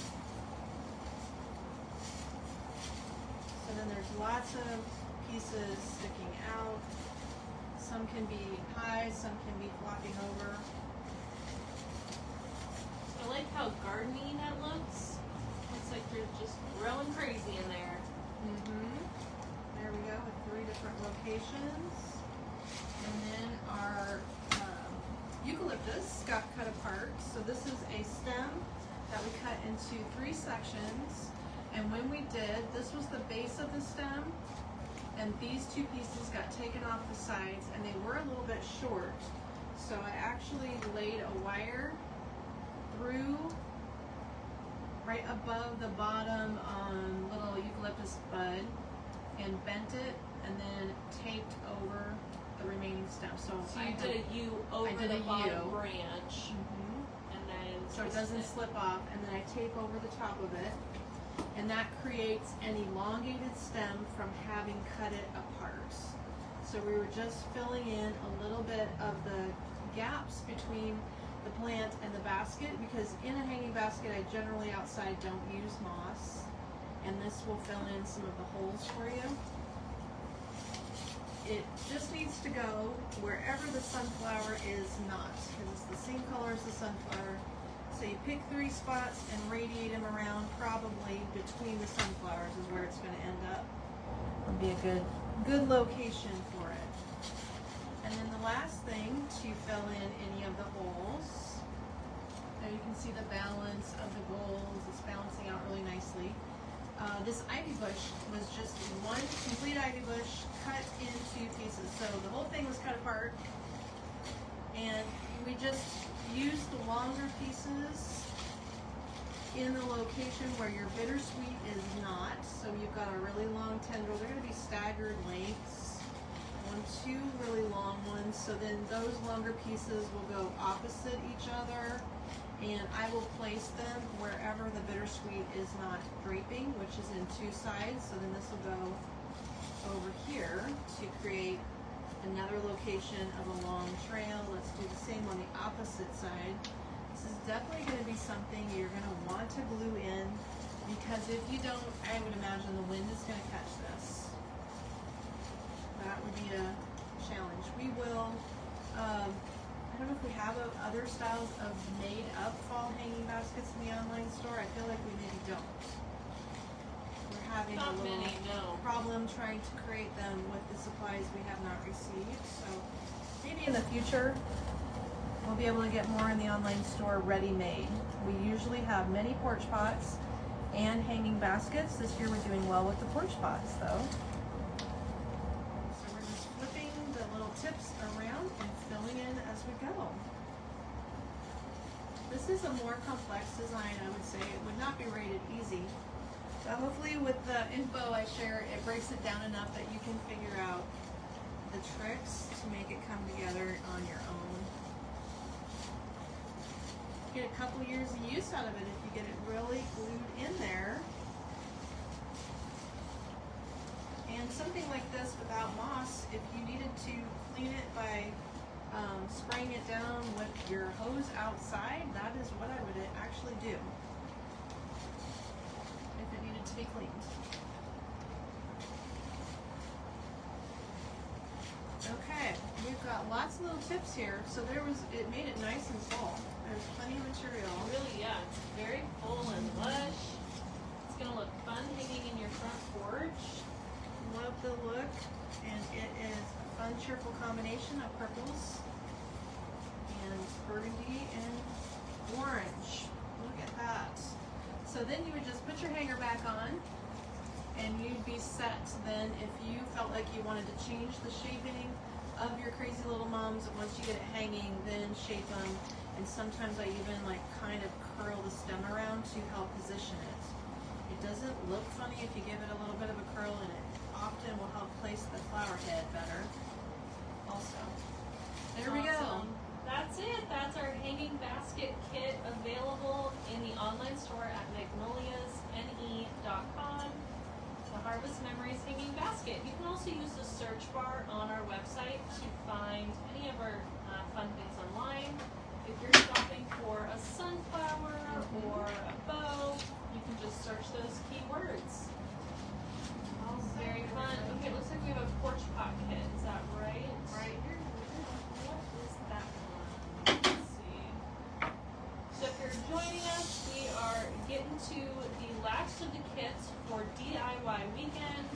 So then there's lots of pieces sticking out. Some can be high, some can be flopping over. I like how gardeny that looks. going crazy in there. There we go with 3 different locations. And then our eucalyptus got cut apart. So this is a stem that we cut into 3 sections. And when we did, this was the base of the stem. And these 2 pieces got taken off the sides, and they were a little bit short. So I actually laid a wire through right above the bottom little eucalyptus bud and bent it and then taped over the remaining stem. So you did a U over the bottom branch. And then so it doesn't slip off, and then I tape over the top of it, and that creates an elongated stem from having cut it apart. So we were just filling in a little bit of the gaps between the plant and the basket, because in a hanging basket I generally outside don't use moss, and this will fill in some of the holes for you. It just needs to go wherever the sunflower is not, because it's the same color as the sunflower. So you pick 3 spots and radiate them around, probably between the sunflowers is where it's going to end up. Would be a good location for it. And then the last thing to fill in any of the holes. Now you can see the balance of the gold. It's balancing out really nicely. This ivy bush was just one complete ivy bush cut into pieces. So the whole thing was cut apart, and we just used the longer pieces in the location where your bittersweet is not. So you've got a really long tendril. They're going to be staggered lengths. 2 really long ones. So then those longer pieces will go opposite each other, and I will place them wherever the bittersweet is not draping, which is in 2 sides. So then this will go over here to create another location of a long trail. Let's do the same on the opposite side. This is definitely going to be something you're going to want to glue in, because if you don't, I would imagine the wind is going to catch this. That would be a challenge. We will, I don't know if we have other styles of made up fall hanging baskets in the online store. I feel like we maybe don't. We're having a little problem trying to create them with the supplies we have not received. So maybe in the future we'll be able to get more in the online store ready-made. We usually have many porch pots and hanging baskets. This year we're doing well with the porch pots though. So we're just flipping the little tips around and filling in as we go. This is a more complex design, I would say. It would not be rated easy. So hopefully with the info I share, it breaks it down enough that you can figure out the tricks to make it come together on your own. Get a couple years of use out of it if you get it really glued in there. And something like this without moss, if you needed to clean it by spraying it down with your hose outside, that is what I would actually do if it needed to be cleaned. Okay, we've got lots of little tips here. So it made it nice and full. There's plenty of material. Really, yeah, it's very full and lush. It's gonna look fun hanging in your front porch. Love the look, and it is a fun, cheerful combination of purples and burgundy and orange. Look at that. So then you would just put your hanger back on, and you'd be set then if you felt like you wanted to change the shaping of your crazy little mums. Once you get it hanging, then shape them. And sometimes I even like kind of curl the stem around to help position it. It doesn't look funny if you give it a little bit of a curl, and it often will help place the flower head better. Also, there we go. That's it. That's our hanging basket kit available in the online store at magnoliasne.com. The Harvest Memories Hanging Basket. You can also use the search bar on our website to find any of our fun things online. If you're shopping for a sunflower or a bow, you can just search those keywords. Very fun. Okay, looks like we have a porch pot kit. Is that right? Right here. What is that one? Let's see. So if you're joining us, we are getting to the last of the kits for DIY weekend.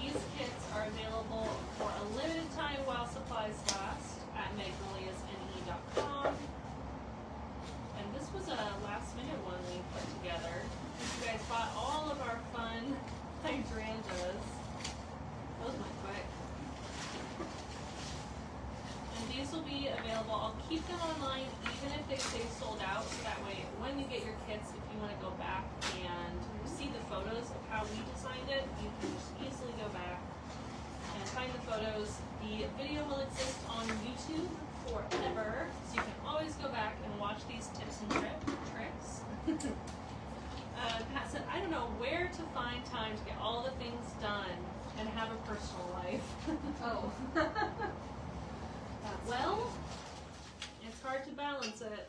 These kits are available for a limited time while supplies last at magnoliasne.com. And this was a last minute one we put together. You guys bought all of our fun hydrangeas. Those went quick. And these will be available. I'll keep them online even if they say sold out. So that way, when you get your kits, if you want to go back and see the photos of how we designed it, you can just easily go back and find the photos. The video will exist on YouTube forever, so you can always go back and watch these tips and tricks. Pat said, I don't know where to find time to get all the things done and have a personal life. Oh. Well, it's hard to balance it.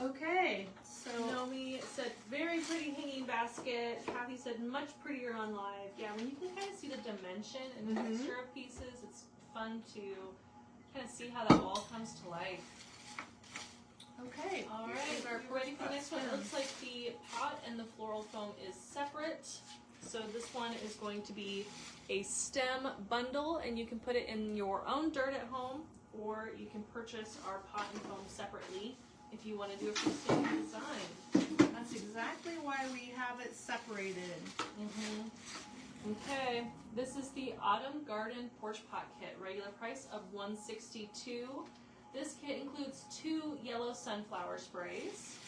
Okay, so Naomi said, very pretty hanging basket. Kathy said, much prettier on live. Yeah, when you can kind of see the dimension and texture of pieces, it's fun to kind of see how that all comes to life. okay, All right, we're ready for the next one. It looks like the pot and the floral foam is separate. So this one is going to be a stem bundle, and you can put it in your own dirt at home, or you can purchase our pot and foam separately if you want to do a freestanding design. That's exactly why we have it separated. Okay, this is the Autumn Garden Porch Pot Kit, regular price of $162. This kit includes 2 yellow sunflower sprays,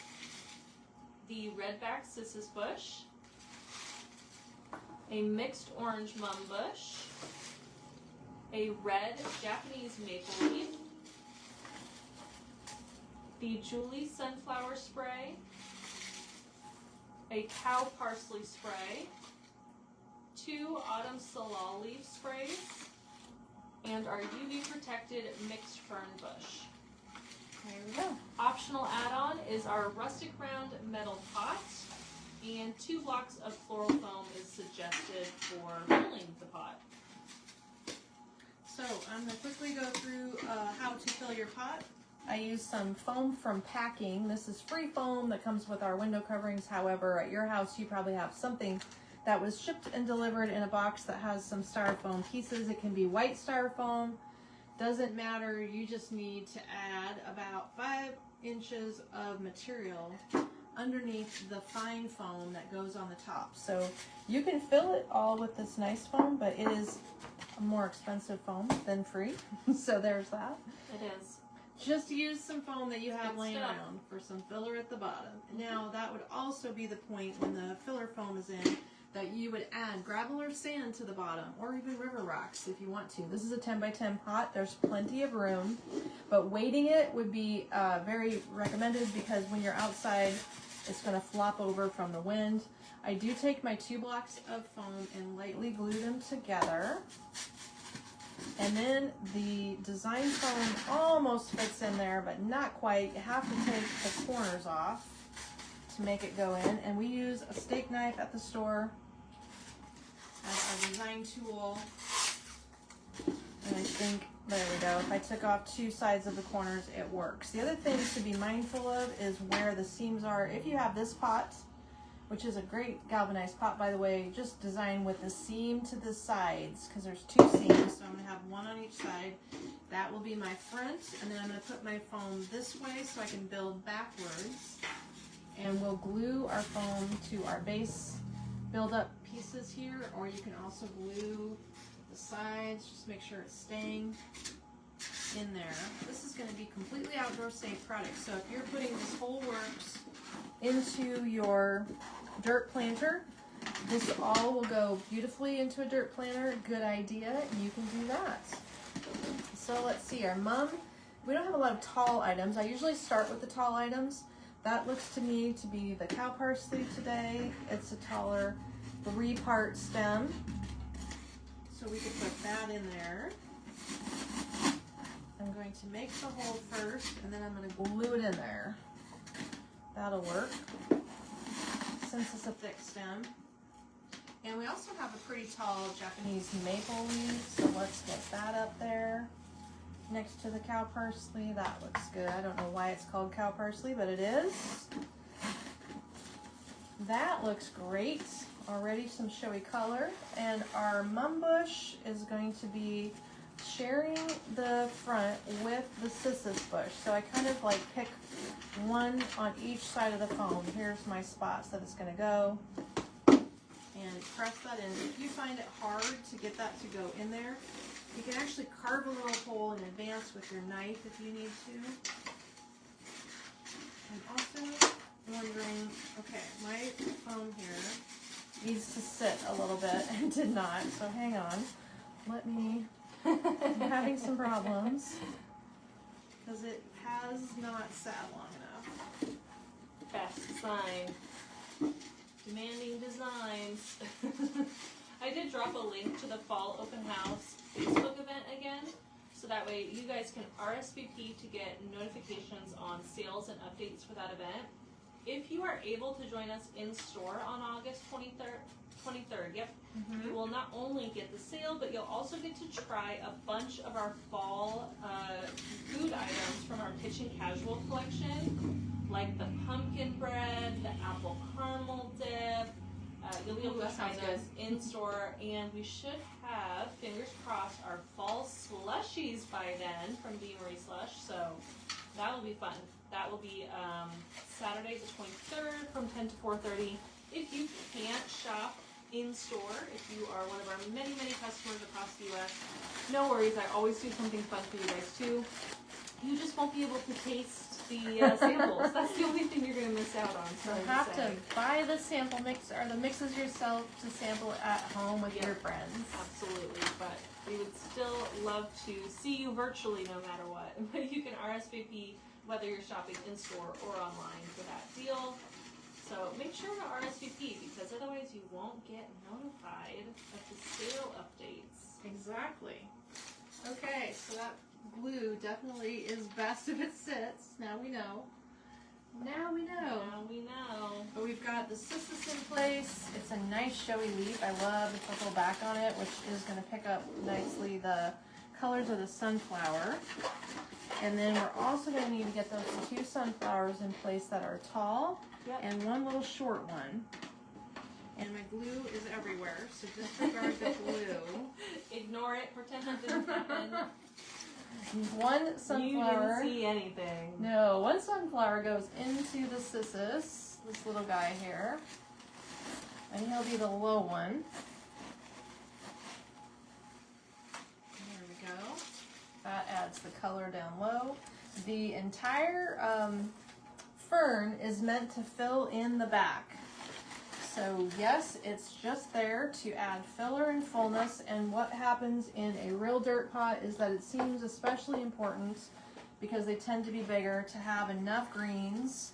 the redback cissus bush, a mixed orange mum bush, a red Japanese maple leaf, the Julie sunflower spray, a cow parsley spray, 2 autumn salal leaf sprays, and our UV protected mixed fern bush. There we go. Optional add-on is our rustic round metal pot, and 2 blocks of floral foam is suggested for filling the pot. So I'm going to quickly go through how to fill your pot. I use some foam from Packing. This is free foam that comes with our window coverings. However, at your house you probably have something that was shipped and delivered in a box that has some styrofoam pieces. It can be white styrofoam. Doesn't matter. You just need to add about 5 inches of material underneath the fine foam that goes on the top. So you can fill it all with this nice foam, but it is a more expensive foam than free. So there's that. It is. Just use some foam that you have Good laying stuff. around for some filler at the bottom. Now that would also be the point when the filler foam is in, that you would add gravel or sand to the bottom, or even river rocks if you want to. This is a 10 by 10 pot. There's plenty of room, but weighting it would be very recommended, because when you're outside, it's going to flop over from the wind. I do take my 2 blocks of foam and lightly glue them together. And then the design foam almost fits in there, but not quite. You have to take the corners off to make it go in. And we use a steak knife at the store as our design tool. And I think, there we go. If I took off 2 sides of the corners, it works. The other thing to be mindful of is where the seams are. If you have this pot, which is a great galvanized pot, by the way, just designed with the seam to the sides, because there's 2 seams, so I'm going to have 1 on each side. That will be my front, and then I'm going to put my foam this way so I can build backwards. And we'll glue our foam to our base build-up pieces here, or you can also glue the sides. Just make sure it's staying in there. This is going to be completely outdoor safe product, so if you're putting this whole works into your dirt planter, this all will go beautifully into a dirt planter. Good idea. You can do that. So let's see, our mum, we don't have a lot of tall items. I usually start with the tall items. That looks to me to be the cow parsley today. It's a taller 3-part stem, so we could put that in there. I'm going to make the hole first, and then I'm going to glue it in there. That'll work, since it's a thick stem. And we also have a pretty tall Japanese maple leaf, so let's get that up there next to the cow parsley. That looks good. I don't know why it's called cow parsley, but it is. that looks great. Already some showy color. And our mum bush is going to be sharing the front with the cissus bush. So I kind of like pick one on each side of the foam. Here's my spots that it's going to go. And press that in. If you find it hard to get that to go in there, you can actually carve a little hole in advance with your knife if you need to. I'm also wondering, okay, my foam here needs to sit a little bit and did not, so hang on. Let me, I'm having some problems because it has not sat long enough. Best sign. Demanding designs. I did drop a link to the fall open house Facebook event again, so that way you guys can RSVP to get notifications on sales and updates for that event. If you are able to join us in store on August 23rd, yep, you will not only get the sale, but you'll also get to try a bunch of our fall food items from our kitchen casual collection, like the pumpkin bread, the apple caramel dip. You'll be able to try those in store, and we should have, fingers crossed, our fall slushies by then from Bee Marie Slush, so that will be fun. That will be Saturday the 23rd from 10 to 4:30. If you can't shop in store, if you are one of our many, many customers across the U.S., no worries, I always do something fun for you guys too. You just won't be able to taste the samples. That's the only thing you're going to miss out on. So you have to buy the sample mix or the mixes yourself to sample at home with your friends. Absolutely, but we would still love to see you virtually no matter what. But you can RSVP whether you're shopping in store or online for that deal. So make sure to RSVP because otherwise you won't get notified of the sale updates. Exactly. Okay, so that glue definitely is best if it sits. Now we know. Now we know. Now we know. But we've got the cissus in place. It's a nice showy leaf. I love the purple back on it, which is going to pick up nicely the colors of the sunflower. And then we're also going to need to get those two sunflowers in place that are tall and one little short one. And my glue is everywhere, so disregard the glue. Ignore it. Pretend it didn't happen. One sunflower. You didn't see anything. No, one sunflower goes into the cissus, this little guy here. And he'll be the low one. There we go. That adds the color down low. The entire fern is meant to fill in the back. So yes, it's just there to add filler and fullness, and what happens in a real dirt pot is that it seems especially important, because they tend to be bigger, to have enough greens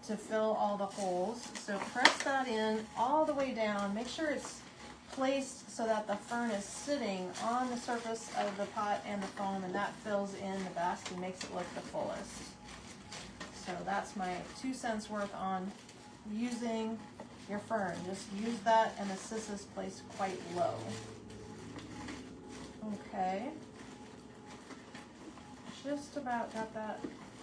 to fill all the holes. So press that in all the way down. Make sure it's placed so that the fern is sitting on the surface of the pot and the foam, and that fills in the best and makes it look the fullest. So that's my 2 cents worth on using your fern. Just use that and the cissus placed quite low. Okay. Just about got that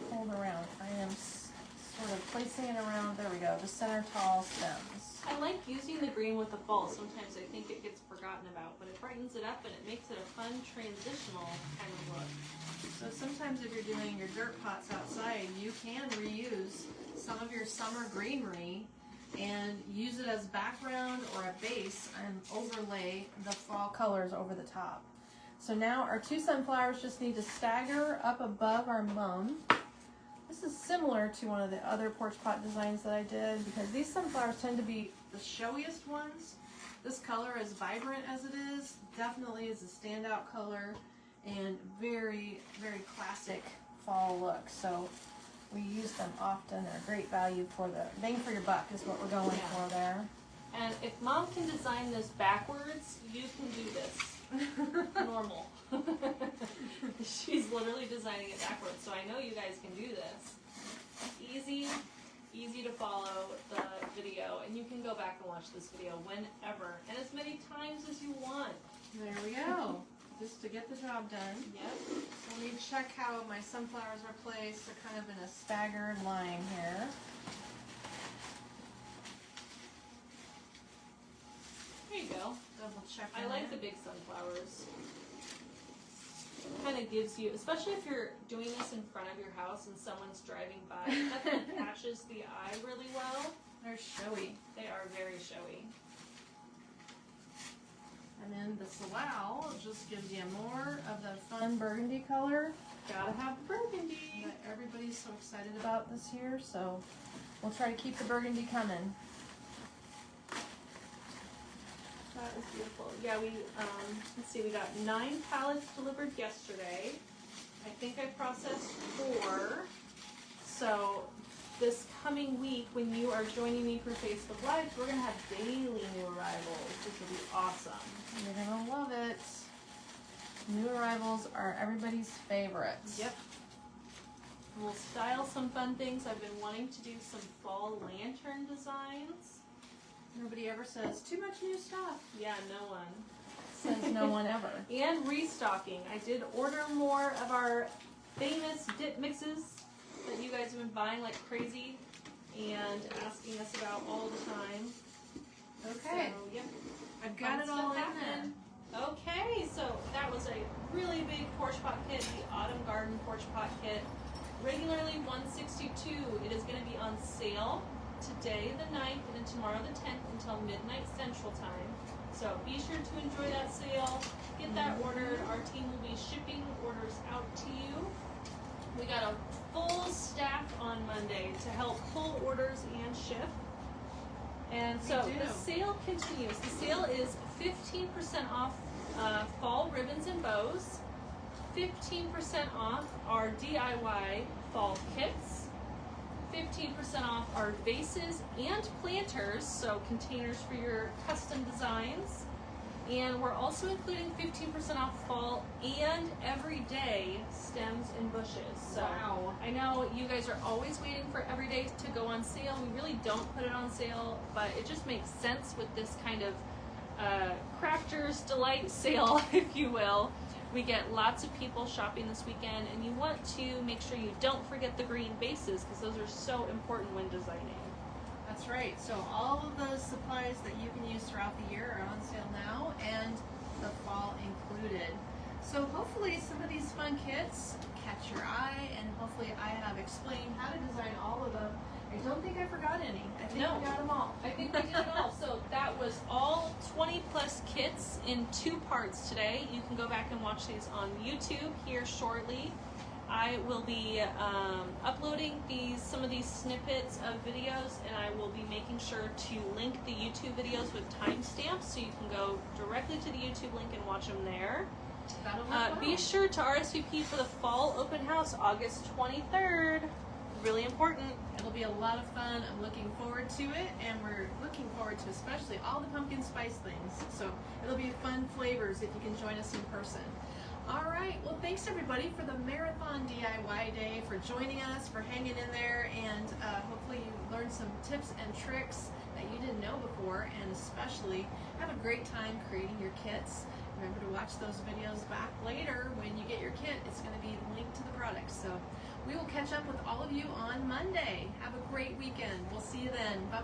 pulled around. I am sort of placing it around, there we go, the center tall stems. I like using the green with the fall. Sometimes I think it gets forgotten about, but it brightens it up and it makes it a fun transitional kind of look. So sometimes if you're doing your dirt pots outside, you can reuse some of your summer greenery and use it as background or a base and overlay the fall colors over the top. So now our 2 sunflowers just need to stagger up above our mum. This is similar to one of the other porch pot designs that I did, because these sunflowers tend to be the showiest ones. This color, as vibrant as it is, definitely is a standout color and very, very classic fall look. So we use them often. They're a great value for the bang for your buck is what we're going for there. And if mom can design this backwards, you can do this. Normal. She's literally designing it backwards, so I know you guys can do this. Easy to follow the video, and you can go back and watch this video whenever and as many times as you want. There we go. Just to get the job done. Yep. So let me check how my sunflowers are placed. They're kind of in a staggered line here. double check. I like the big sunflowers. Kind of gives you, especially if you're doing this in front of your house and someone's driving by, that kind of catches the eye really well. They're showy. They are very showy. And then the floral just gives you more of the fun burgundy color Gotta have the burgundy. that everybody's so excited about this year. So we'll try to keep the burgundy coming. That is beautiful. Yeah, we, let's see, we got 9 pallets delivered yesterday. I think I processed 4. So this coming week, when you are joining me for Facebook Lives, we're going to have daily new arrivals, which will be awesome. You're gonna love it. New arrivals are everybody's favorites. Yep. We'll style some fun things. I've been wanting to do some fall lantern designs. Nobody ever says too much new stuff. Yeah, no one. Says no one ever. And restocking. I did order more of our famous dip mixes that you guys have been buying like crazy and asking us about all the time. Okay. So, yep. I've got it all in there. Okay, so that was a really big porch pot kit, the Autumn Garden porch pot kit. Regularly $162. It is going to be on sale today the 9th and tomorrow the 10th until midnight Central Time. So be sure to enjoy that sale. Get that ordered. Our team will be shipping orders out to you. We got a full staff on Monday to help pull orders and ship. And so the sale continues. The sale is 15% off fall ribbons and bows, 15% off our DIY fall kits, 15% off our vases and planters, so containers for your custom designs. And we're also including 15% off fall and everyday stems and bushes. So Wow. I know you guys are always waiting for everyday to go on sale. We really don't put it on sale, but it just makes sense with this kind of Crafters Delight sale, if you will. We get lots of people shopping this weekend, and you want to make sure you don't forget the green bases because those are so important when designing. That's right. So all of those supplies that you can use throughout the year are on sale now, and the fall included. So hopefully some of these fun kits catch your eye, and hopefully I have explained how to design all of them. I don't think I forgot any. I think No. we got them all. I think we did it all. So that was all 20 plus kits in 2 parts today. You can go back and watch these on YouTube here shortly. I will be uploading some of these snippets of videos, and I will be making sure to link the YouTube videos with timestamps so you can go directly to the YouTube link and watch them there. That'll work well. Be sure to RSVP for the fall open house August 23rd. Really important. It'll be a lot of fun. I'm looking forward to it, and we're looking forward to especially all the pumpkin spice things. So it'll be fun flavors if you can join us in person. All right, well, thanks everybody for the Marathon DIY Day, for joining us, for hanging in there, and hopefully you learned some tips and tricks that you didn't know before, and especially have a great time creating your kits. Remember to watch those videos back later when you get your kit. It's going to be linked to the products. So we will catch up with all of you on Monday. Have a great weekend. We'll see you then. Bye-bye.